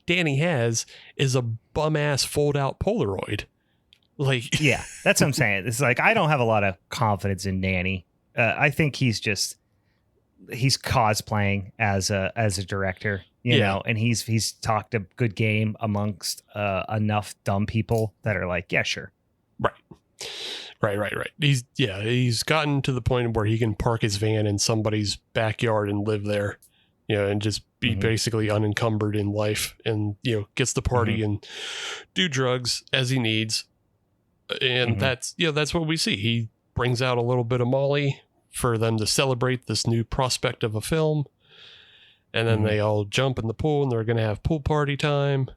Danny has is a bum ass fold out Polaroid. Like, yeah, that's what I'm saying. It's like, I don't have a lot of confidence in Danny. I think he's cosplaying as a director, you know, and he's talked a good game amongst enough dumb people that are like, yeah, sure. Right. He's gotten to the point where he can park his van in somebody's backyard and live there, you know, and just be basically unencumbered in life, and, you know, gets the party and do drugs as he needs. And that's what we see. He brings out a little bit of Molly for them to celebrate this new prospect of a film. And then they all jump in the pool and they're going to have pool party time.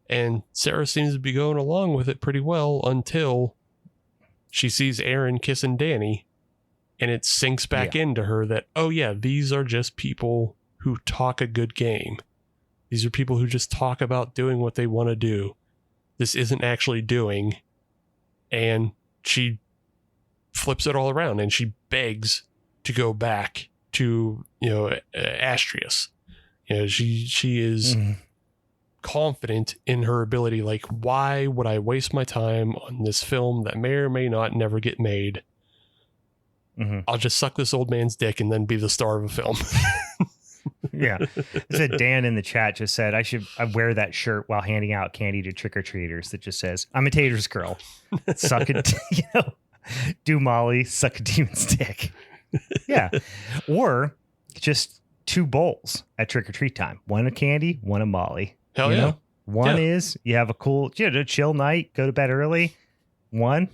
And Sarah seems to be going along with it pretty well until she sees Aaron kissing Danny, and it sinks back into her that, oh yeah, these are just people who talk a good game. These are people who just talk about doing what they want to do. This isn't actually doing. And she flips it all around and she begs to go back to, you know, Astrius. You know, she is confident in her ability. Like, why would I waste my time on this film that may or may not never get made? I'll just suck this old man's dick and then be the star of a film. Yeah. Said Dan in the chat just said I wear that shirt while handing out candy to trick-or-treaters that just says, "I'm a Taters girl. Suck it," you know, "Do Molly, suck a demon's dick." Yeah. Or just 2 bowls at trick-or-treat time. One of candy, one of Molly. Hell yeah. Know? One is you have a cool, chill night, go to bed early. One,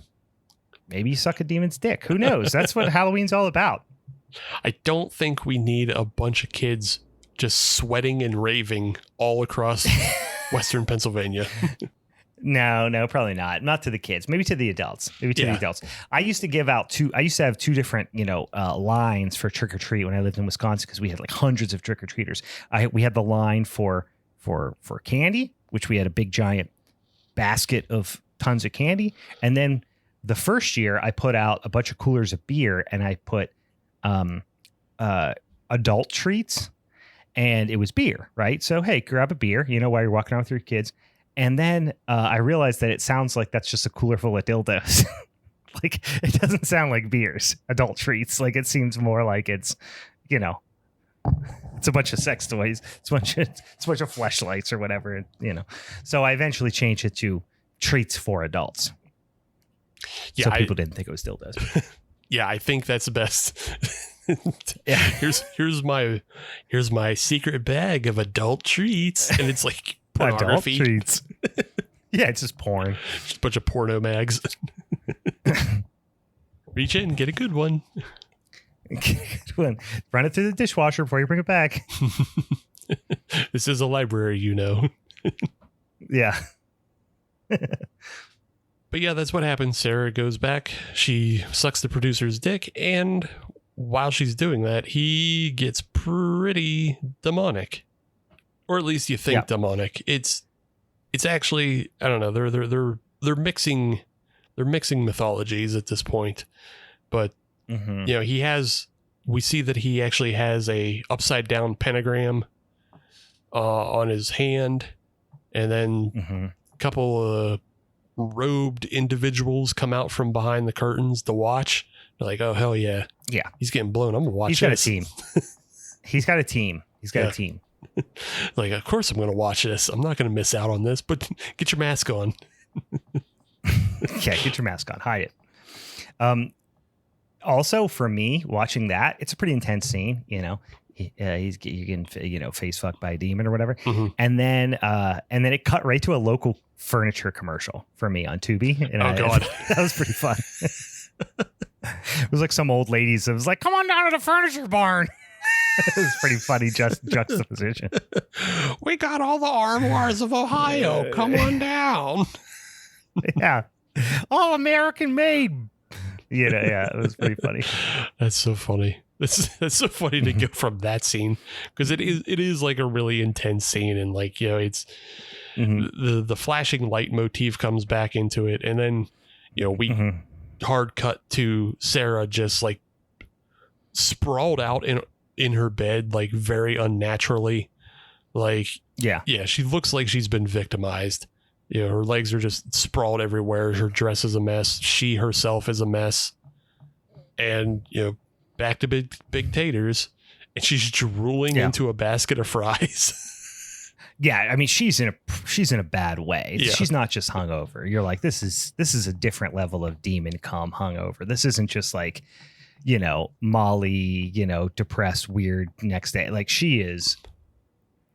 maybe you suck a demon's dick. Who knows? That's what Halloween's all about. I don't think we need a bunch of kids just sweating and raving all across Western Pennsylvania. No, probably not. Not to the kids. Maybe to the adults. The adults. I used to have two different, lines for trick or treat when I lived in Wisconsin because we had like hundreds of trick or treaters. We had the line for candy, which we had a big giant basket of tons of candy, and then the first year I put out a bunch of coolers of beer and I put adult treats, and it was beer, right? So hey, grab a beer, while you're walking around with your kids. And then I realized that it sounds like that's just a cooler full of dildos. Like, it doesn't sound like beers, adult treats. Like, it seems more like it's a bunch of sex toys. It's a bunch of fleshlights or whatever, So I eventually changed it to treats for adults. Yeah, so people didn't think it was dildos. Yeah, I think that's the best. Yeah. Here's my secret bag of adult treats, and it's like pornography. Adult treats. Yeah, it's just porn. Just a bunch of porno mags. Reach in, get a good one. Run it through the dishwasher before you bring it back. This is a library, Yeah. But yeah, that's what happens. Sarah goes back. She sucks the producer's dick, and while she's doing that, he gets pretty demonic, or at least you think demonic. It's actually, I don't know. They're mixing mythologies at this point, but we see that he actually has a upside down pentagram on his hand, and then a couple of robed individuals come out from behind the curtains to watch. They're like, oh hell yeah, he's getting blown. I'm gonna watch. He's got a team. He's got a team. Like, of course I'm gonna watch this. I'm not gonna miss out on this. But get your mask on. Yeah, get your mask on. Hide it. Also, for me, watching that, it's a pretty intense scene. He's getting face fucked by a demon or whatever, and then it cut right to a local furniture commercial for me on Tubi. And God, that was pretty fun. It was like some old ladies. It was like, come on down to the furniture barn. It was pretty funny juxtaposition. We got all the armoires of Ohio. Come on down. Yeah, all American made. Yeah, it was pretty funny. That's so funny. That's so funny to go from that scene, because it is like a really intense scene, and like, it's the flashing light motif comes back into it, and then we hard cut to Sarah just like sprawled out in her bed, like very unnaturally, like she looks like she's been victimized. Her legs are just sprawled everywhere. Her dress is a mess. She herself is a mess. And, back to big taters. And she's drooling into a basket of fries. Yeah, I mean, she's in a bad way. Yeah. She's not just hungover. You're like, this is a different level of demon cum hungover. This isn't just like, Molly, depressed, weird next day. Like, she is...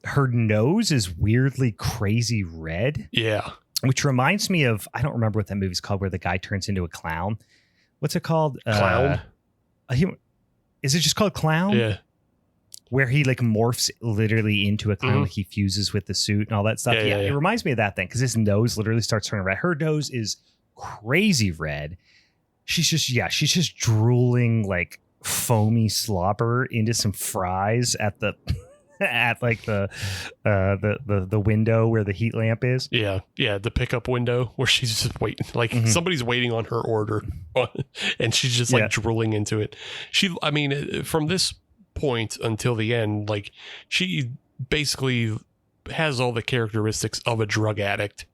Her nose is weirdly crazy red. Yeah. Which reminds me of, I don't remember what that movie's called, where the guy turns into a clown. What's it called? Clown? Is it just called Clown? Yeah. Where he like morphs literally into a clown, like he fuses with the suit and all that stuff. Yeah. It reminds me of that thing, because his nose literally starts turning red. Her nose is crazy red. She's just drooling like foamy slobber into some fries at the... at like the window where the heat lamp is. The pickup window where she's just waiting, like somebody's waiting on her order, and she's just like drooling into it. From this point until the end, like, she basically has all the characteristics of a drug addict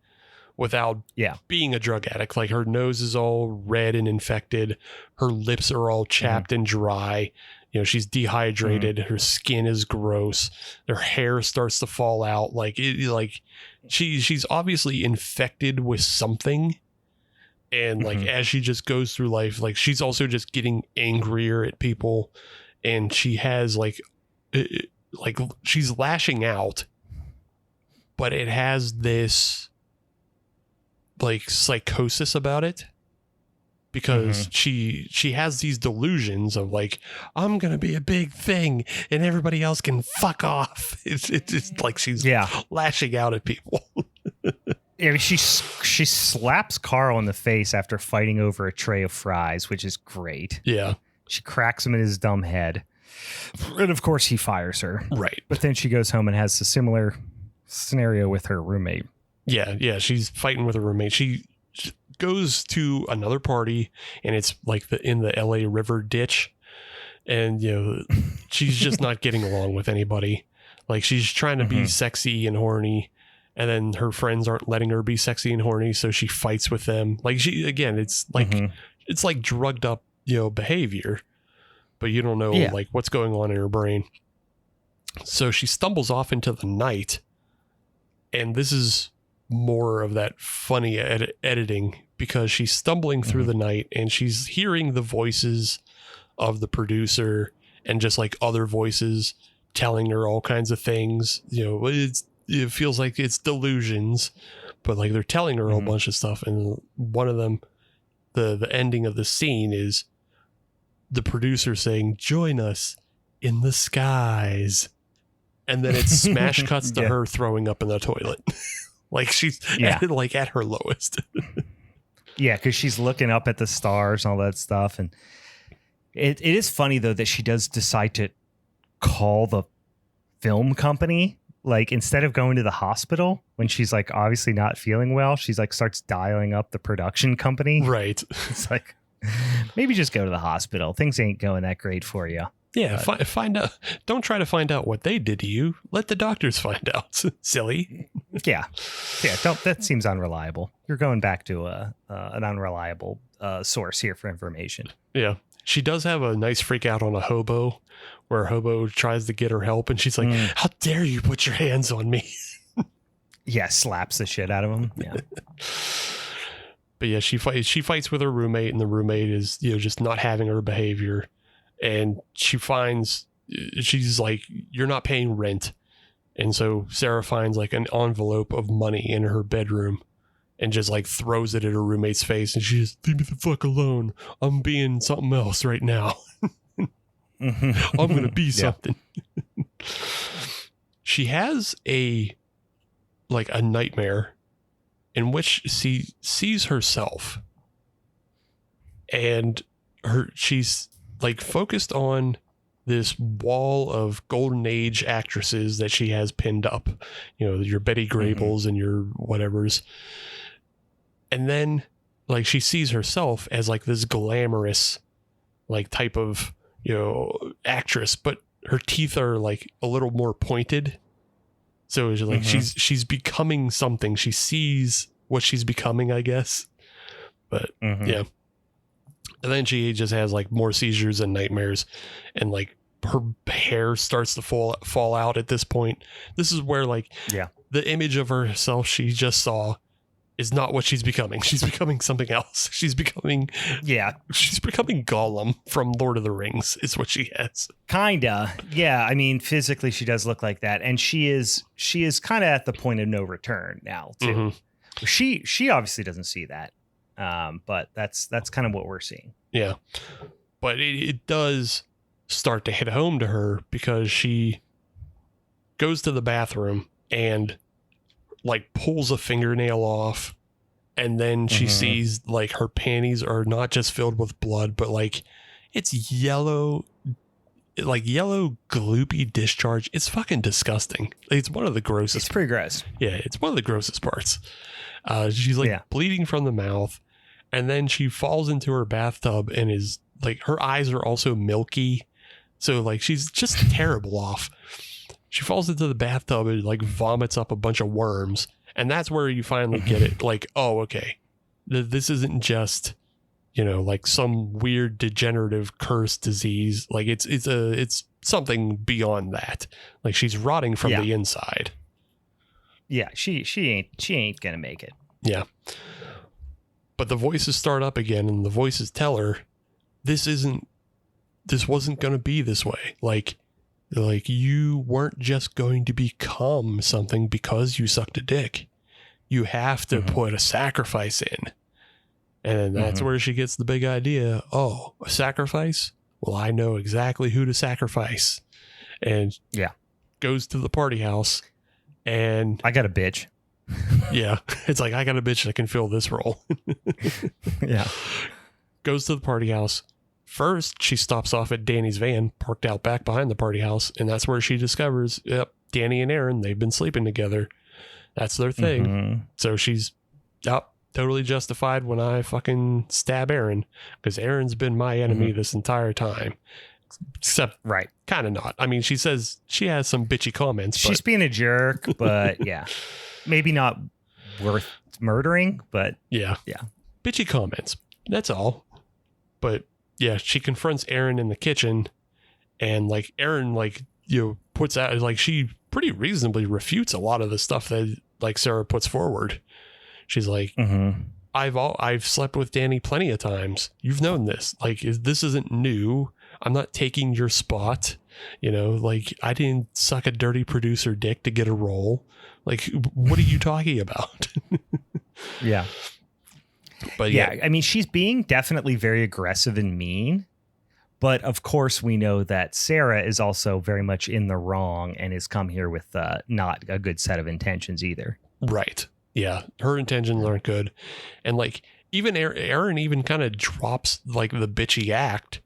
without being a drug addict. Like, her nose is all red and infected, her lips are all chapped and dry. She's dehydrated. Her skin is gross. Her hair starts to fall out. Like, she's obviously infected with something. And like, as she just goes through life, like, she's also just getting angrier at people. And she has like she's lashing out, but it has this like psychosis about it. Because she has these delusions of like, I'm gonna be a big thing and everybody else can fuck off. It's like she's lashing out at people. I mean, she slaps Carl in the face after fighting over a tray of fries, which is great. Yeah. She cracks him in his dumb head. And of course he fires her. Right. But then she goes home and has a similar scenario with her roommate. Yeah. She's fighting with her roommate. She goes to another party, and it's like in the LA River ditch. And, she's just not getting along with anybody. Like, she's trying to be sexy and horny. And then her friends aren't letting her be sexy and horny, so she fights with them. Like, it's like it's like drugged up, behavior, but you don't know like what's going on in her brain. So she stumbles off into the night, and this is more of that funny editing, because she's stumbling through the night and she's hearing the voices of the producer and just like other voices telling her all kinds of things. It feels like it's delusions, but like they're telling her a whole bunch of stuff. And one of them, the ending of the scene is the producer saying, "Join us in the skies." And then it smash cuts to her throwing up in the toilet. Like she's at her lowest. Yeah. Cause she's looking up at the stars and all that stuff. And it is funny though, that she does decide to call the film company. Like, instead of going to the hospital when she's like obviously not feeling well, she's like starts dialing up the production company. Right. It's like, maybe just go to the hospital. Things ain't going that great for you. Yeah. Find out. Don't try to find out what they did to you. Let the doctors find out. Silly. Yeah. That seems unreliable. You're going back to an unreliable source here for information. Yeah. She does have a nice freak out on a hobo, where a hobo tries to get her help, and she's like, "How dare you put your hands on me?" Yeah, slaps the shit out of him. Yeah. But yeah, she fights with her roommate, and the roommate is, just not having her behavior. And she's like, "You're not paying rent." And so Sarah finds like an envelope of money in her bedroom and just like throws it at her roommate's face. And she just, "Leave me the fuck alone. I'm being something else right now. I'm going to be something." She has a nightmare in which she sees herself, and she's like focused on this wall of golden age actresses that she has pinned up, your Betty Grabels and your whatevers. And then like she sees herself as like this glamorous like type of, actress, but her teeth are like a little more pointed. So it's like she's becoming something. She sees what she's becoming, I guess. But yeah. And then she just has like more seizures and nightmares, and like her hair starts to fall out at this point. This is where like the image of herself she just saw is not what she's becoming. She's becoming something else. She's becoming Gollum from Lord of the Rings is what she has. Kinda. Yeah. I mean, physically she does look like that. And she is kind of at the point of no return now too. She obviously doesn't see that. But that's kind of what we're seeing. Yeah. But it does start to hit home to her, because she goes to the bathroom and like pulls a fingernail off, and then she sees like her panties are not just filled with blood, but like it's yellow gloopy discharge. It's fucking disgusting. It's one of the grossest. It's pretty gross. Yeah, it's one of the grossest parts. She's like bleeding from the mouth, and then she falls into her bathtub and is like, her eyes are also milky. So like she's just terrible off. She falls into the bathtub and like vomits up a bunch of worms. And that's where you finally get it. Like, oh, okay. This isn't just, like some weird degenerative curse disease. Like it's something beyond that. Like she's rotting from the inside. Yeah. She ain't going to make it. Yeah. But the voices start up again, and the voices tell her this wasn't going to be this way. Like you weren't just going to become something because you sucked a dick. You have to put a sacrifice in. And that's where she gets the big idea. Oh, a sacrifice? Well, I know exactly who to sacrifice. And goes to the party house, and I got a bitch. Yeah. It's like, I got a bitch that can fill this role. Yeah. Goes to the party house. First, she stops off at Danny's van, parked out back behind the party house, and that's where she discovers, yep, Danny and Aaron, they've been sleeping together. That's their thing. Mm-hmm. So she's totally justified when I fucking stab Aaron, because Aaron's been my enemy this entire time. Except, right. kind of not. I mean, she says she has some bitchy comments. She's being a jerk, but yeah. Maybe not worth murdering, but yeah. Bitchy comments. That's all. But yeah, she confronts Aaron in the kitchen, and like Aaron, like, you know, puts out, like, she pretty reasonably refutes a lot of the stuff that like Sarah puts forward. She's like, I've slept with Danny plenty of times. You've known this. Like, this isn't new. I'm not taking your spot. You know, like, I didn't suck a dirty producer dick to get a role. Like, what are you talking about? Yeah. But yeah, I mean, she's being definitely very aggressive and mean. But of course, we know that Sarah is also very much in the wrong and has come here with not a good set of intentions either. Right. Yeah. Her intentions aren't good. And like, even Aaron even kind of drops like the bitchy act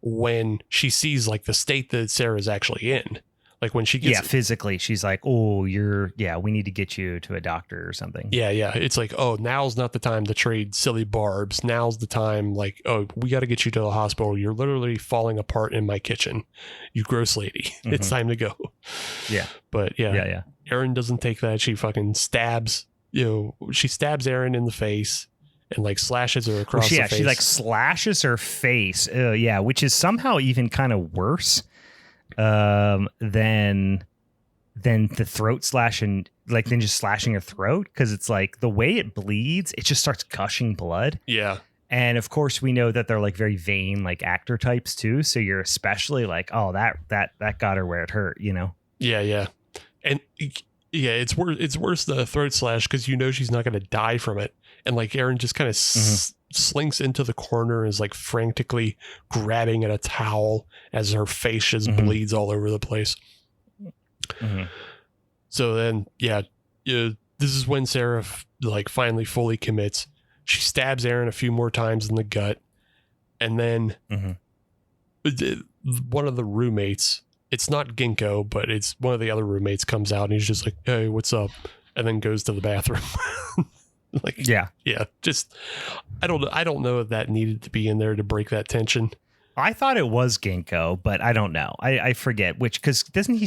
when she sees like the state that Sarah's actually in. Like when she gets physically, she's like, oh, we need to get you to a doctor or something. Yeah. It's like, oh, now's not the time to trade silly barbs. Now's the time, like, oh, we got to get you to the hospital. You're literally falling apart in my kitchen. You gross lady. It's time to go. Yeah. But yeah. Aaron doesn't take that. She fucking stabs, she stabs Aaron in the face and like slashes her across the face. She like slashes her face. Which is somehow even kind of worse than the throat slash, and like then just slashing her throat, because it's like the way it bleeds, it just starts gushing blood. Yeah. And of course we know that they're like very vain like actor types too, so you're especially like, oh, that got her where it hurt, you know. Yeah. And yeah, it's worse than a throat slash, because you know she's not going to die from it. And like Aaron just kind of slinks into the corner and is like frantically grabbing at a towel as her face just bleeds all over the place. So then, this is when Sarah like finally fully commits. She stabs Aaron a few more times in the gut, and then one of the roommates, it's not Ginkgo, but it's one of the other roommates, comes out and he's just like, hey, what's up? And then goes to the bathroom. Like, just, I don't know if that needed to be in there to break that tension. I thought it was Ginkgo, but I don't know. I forget which, because doesn't he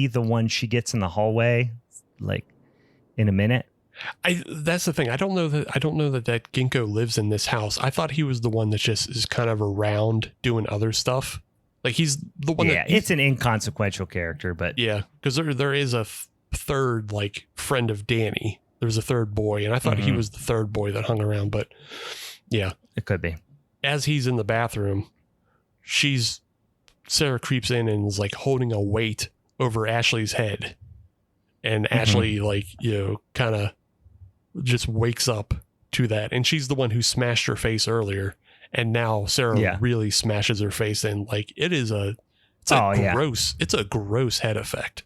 the one she gets in the hallway like in a minute? That's the thing. I don't know that Ginkgo lives in this house. I thought he was the one that just is kind of around doing other stuff. Like he's the one. Yeah, it's an inconsequential character, but yeah, because there is a third like friend of Danny. There's a third boy, and I thought he was the third boy that hung around, but yeah, it could be. As he's in the bathroom, Sarah creeps in and is like holding a weight over Ashley's head, and Ashley kind of just wakes up to that, and she's the one who smashed her face earlier, and now Sarah really smashes her face, and like it's a gross head effect.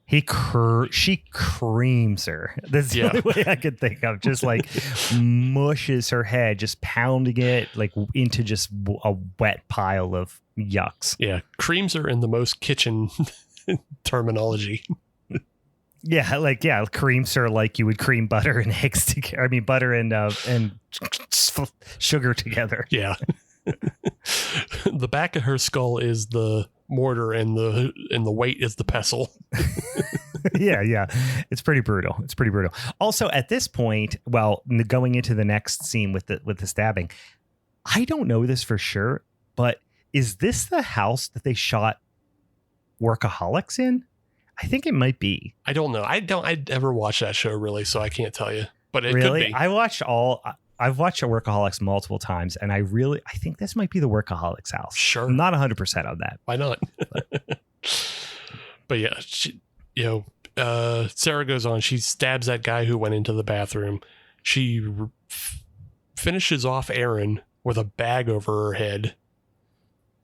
She creams her. That's the only way I could think of. Just like mushes her head, just pounding it like into just a wet pile of yucks. Yeah, creams her in the most kitchen terminology. Creams her like you would cream butter and eggs together. I mean, butter and sugar together. Yeah. The back of her skull is the mortar, and the weight is the pestle. yeah, it's pretty brutal. Also, at this point, going into the next scene with the stabbing, I don't know this for sure, but is this the house that they shot Workaholics in? I think it might be. I don't know. I'd ever watched that show really, so I can't tell you. But it really could be. I've watched Workaholics multiple times, and I think this might be the Workaholics house. Sure. I'm not 100% on that. Why not? But yeah, Sarah goes on. She stabs that guy who went into the bathroom. She finishes off Aaron with a bag over her head,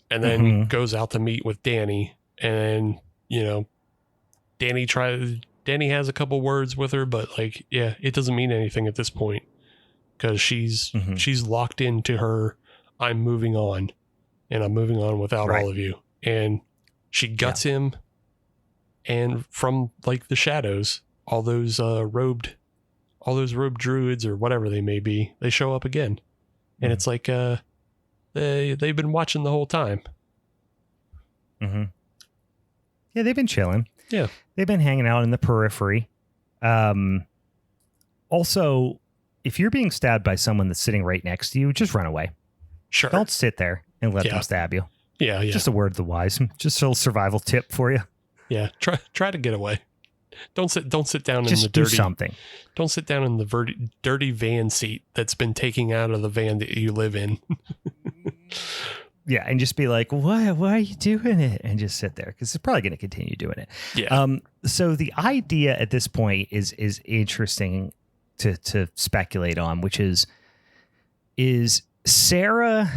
and then goes out to meet with Danny. And, Danny Danny has a couple words with her, but like, yeah, it doesn't mean anything at this point because she's locked into her. I'm moving on, and I'm moving on without all of you. And she guts him, and from like the shadows, all those robed druids or whatever they may be, they show up again, and it's like they've been watching the whole time. Mm-hmm. Yeah, they've been chilling. Yeah, they've been hanging out in the periphery. Also, if you're being stabbed by someone that's sitting right next to you, just run away. Sure. Don't sit there and let them stab you. Yeah. Just a word of the wise. Just a little survival tip for you. Yeah. Try to get away. Don't sit down just in the dirty. Do something. Don't sit down in the dirty van seat that's been taken out of the van that you live in. Yeah, and just be like, why are you doing it? And just sit there because it's probably going to continue doing it. Yeah. So the idea at this point is interesting to speculate on, which is Sarah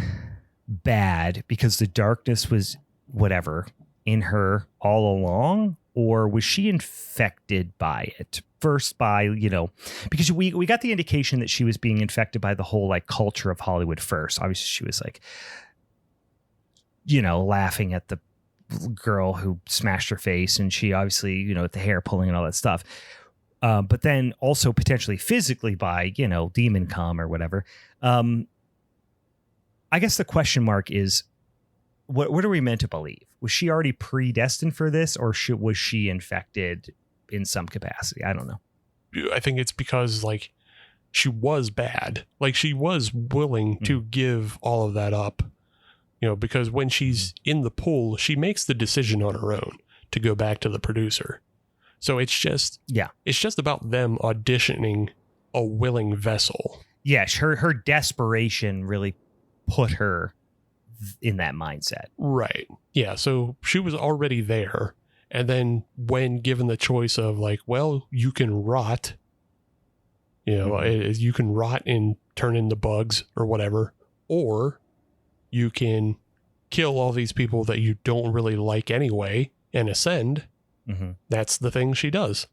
bad because the darkness was whatever in her all along, or was she infected by it? First by, because we got the indication that she was being infected by the whole like culture of Hollywood first. Obviously she was like, laughing at the girl who smashed her face, and she obviously, with the hair pulling and all that stuff. But then also potentially physically by, demon cum or whatever. I guess the question mark is, what are we meant to believe? Was she already predestined for this, or was she infected in some capacity? I don't know. I think it's because like she was bad. Like she was willing to give all of that up, because when she's in the pool, she makes the decision on her own to go back to the producer. So it's just about them auditioning a willing vessel. Yeah. Her desperation really put her in that mindset. Right. Yeah. So she was already there. And then when given the choice of like, well, you can rot, you can rot and turn into bugs or whatever, or you can kill all these people that you don't really like anyway and ascend. Mm-hmm. That's the thing she does.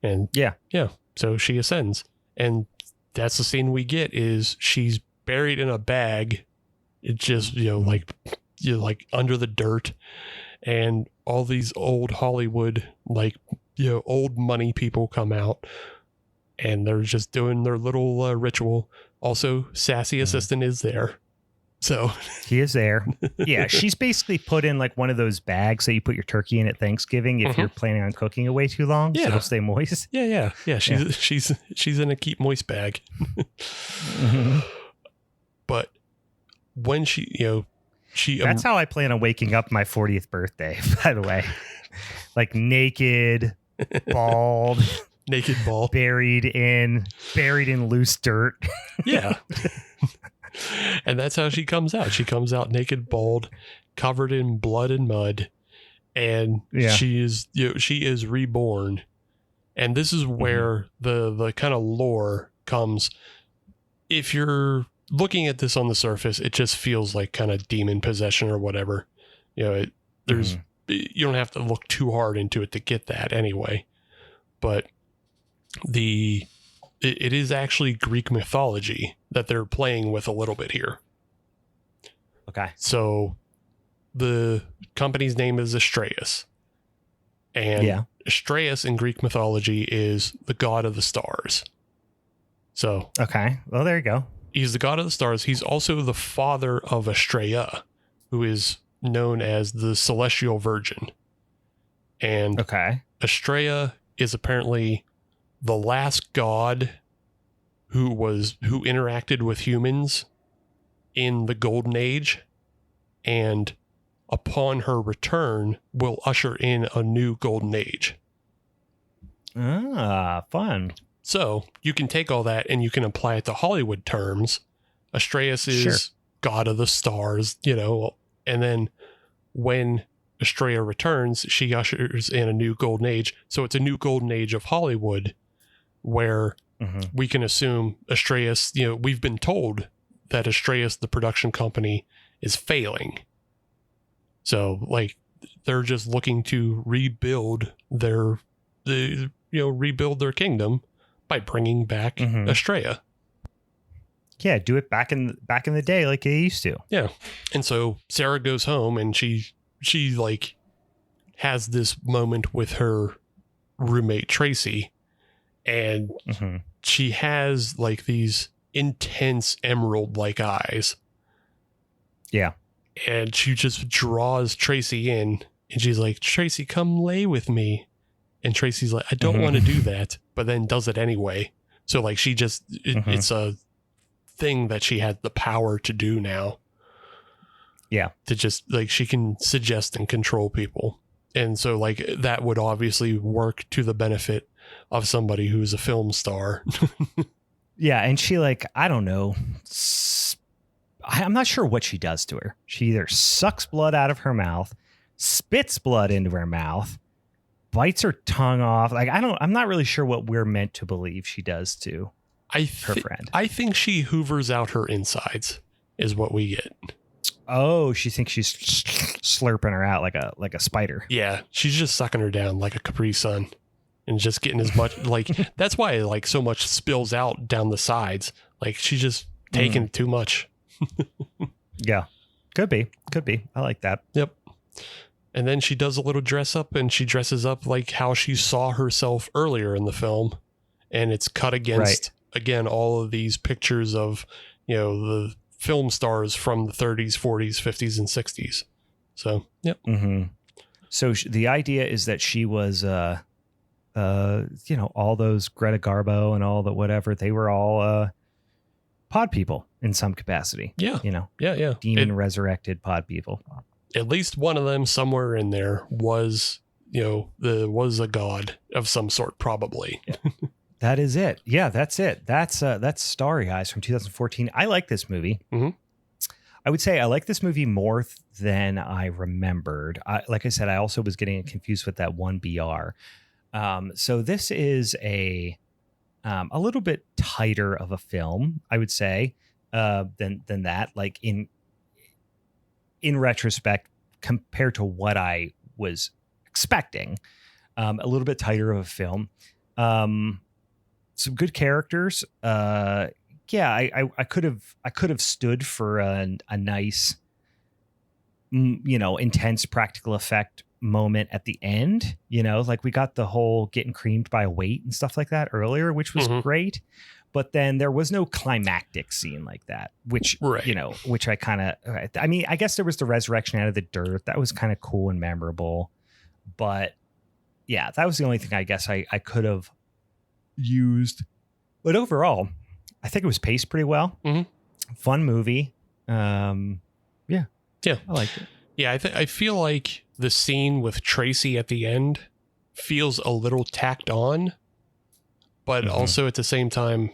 And yeah. So she ascends, and that's the scene we get is she's buried in a bag. It's just, like under the dirt, and all these old Hollywood, like, old money people come out, and they're just doing their little ritual. Also, sassy assistant is there. So he is there. Yeah. She's basically put in like one of those bags that you put your turkey in at Thanksgiving if you're planning on cooking it way too long. So it'll stay moist. Yeah. She's in a keep moist bag. But when that's how I plan on waking up my 40th birthday, by the way. Like naked, bald, buried in loose dirt. Yeah. And that's how she comes out. She comes out naked, bald, covered in blood and mud, and she is reborn. And this is where the kind of lore comes. If you're looking at this on the surface, it just feels like kind of demon possession or whatever. You don't have to look too hard into it to get that anyway. But it is actually Greek mythology that they're playing with a little bit here. Okay. So the company's name is Astraeus. And Astraeus in Greek mythology is the god of the stars. So. Okay. Well, there you go. He's the god of the stars. He's also the father of Astraea, who is known as the celestial virgin. And Astraea is apparently the last god who interacted with humans in the Golden Age, and upon her return will usher in a new Golden Age. Ah, fun. So you can take all that and you can apply it to Hollywood terms. Astraeus is god of the stars, and then when Astraea returns, she ushers in a new Golden Age. So it's a new Golden Age of Hollywood where we can assume Astraeus, we've been told that Astraeus, the production company, is failing. So like they're just looking to rebuild their rebuild their kingdom by bringing back Estrella. Yeah, do it back in the day like they used to. Yeah. And so Sarah goes home and she like has this moment with her roommate Tracy, and she has like these intense emerald like eyes. Yeah. And she just draws Tracy in, and she's like, Tracy, come lay with me. And Tracy's like, I don't want to do that, but then does it anyway. So like she just it's a thing that she had the power to do now. Yeah. To just like, she can suggest and control people. And so like that would obviously work to the benefit of somebody who's a film star. Yeah. And she like, I don't know. I'm not sure what she does to her. She either sucks blood out of her mouth, spits blood into her mouth, bites her tongue off. Like, I'm not really sure what we're meant to believe she does to her friend. I think she hoovers out her insides is what we get. Oh, she thinks she's slurping her out like a spider. Yeah, she's just sucking her down like a Capri Sun and just getting as much like that's why like so much spills out down the sides. Like she's just taking too much. Yeah, could be. I like that. Yep. And then she does a little dress up, and she dresses up like how she saw herself earlier in the film, and it's cut against again all of these pictures of the film stars from the 30s, 40s, 50s, and 60s. So, yep. So the idea is that she was, all those Greta Garbo and all the whatever, they were all pod people in some capacity. Yeah. Yeah. Demon resurrected pod people. At least one of them somewhere in there was, was a god of some sort, probably. That is it. Yeah, that's it. That's Starry Eyes from 2014. I like this movie. I would say I like this movie more than I remembered. Like I said, I also was getting confused with that 1BR. So this is a little bit tighter of a film, I would say, than that. Like in retrospect, compared to what I was expecting, a little bit tighter of a film. Some good characters. I could have stood for a nice, intense practical effect moment at the end. Like we got the whole getting creamed by a weight and stuff like that earlier, which was great. But then there was no climactic scene like that, which which I kind of. I mean, I guess there was the resurrection out of the dirt. That was kind of cool and memorable. But yeah, that was the only thing I guess I could have used. But overall, I think it was paced pretty well. Fun movie. I liked it. Yeah, I feel like the scene with Tracy at the end feels a little tacked on, but also at the same time,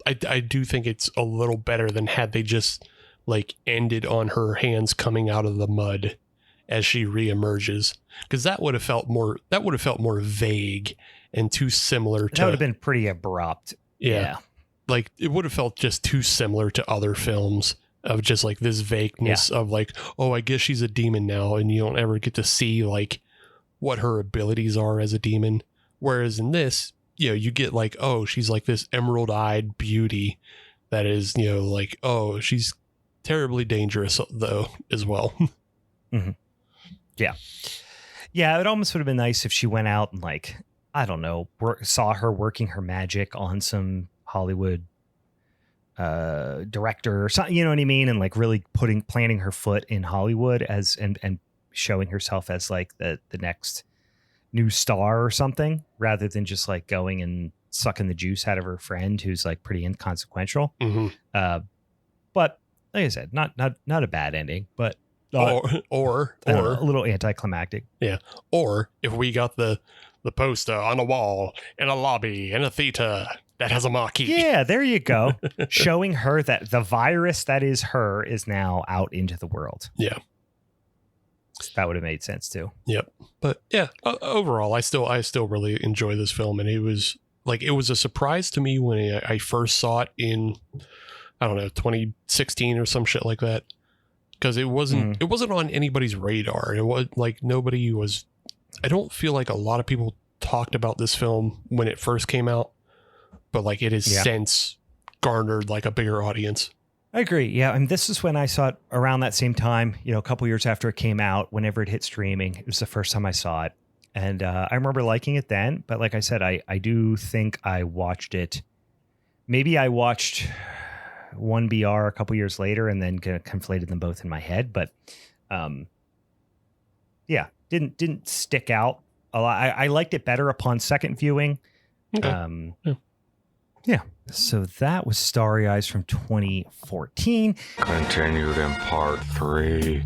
I do think it's a little better than had they just like ended on her hands coming out of the mud as she reemerges, because that would have felt more vague and too similar to. That would have been pretty abrupt. Yeah. Like it would have felt just too similar to other films of just like this vagueness of like, oh, I guess she's a demon now, and you don't ever get to see like what her abilities are as a demon. Whereas in this, you get like, oh, she's like this emerald-eyed beauty that is, like, oh, she's terribly dangerous though as well. Yeah. It almost would have been nice if she went out and like, I don't know, saw her working her magic on some Hollywood director or something, you know what I mean? And like really planting her foot in Hollywood and showing herself as like the next new star or something, rather than just like going and sucking the juice out of her friend who's like pretty inconsequential. But like I said, not a bad ending, but or a little anticlimactic. Yeah. Or if we got the poster on a wall in a lobby in a theater that has a marquee. Yeah, there you go. Showing her that the virus that is her is now out into the world. Yeah. That would have made sense too. Yep. But yeah, overall, I still really enjoy this film. And it was a surprise to me when I first saw it in, I don't know, 2016 or some shit like that. Because it wasn't on anybody's radar. It was like nobody was, I don't feel like a lot of people talked about this film when it first came out, but like it has since garnered like a bigger audience. I agree. Yeah. And this is when I saw it around that same time, a couple years after it came out, whenever it hit streaming. It was the first time I saw it. And I remember liking it then. But like I said, I do think I watched it. Maybe I watched 1BR a couple years later and then kind of conflated them both in my head. But didn't stick out a lot. I liked it better upon second viewing. Okay. Yeah. So that was Starry Eyes from 2014. Continued in part 3.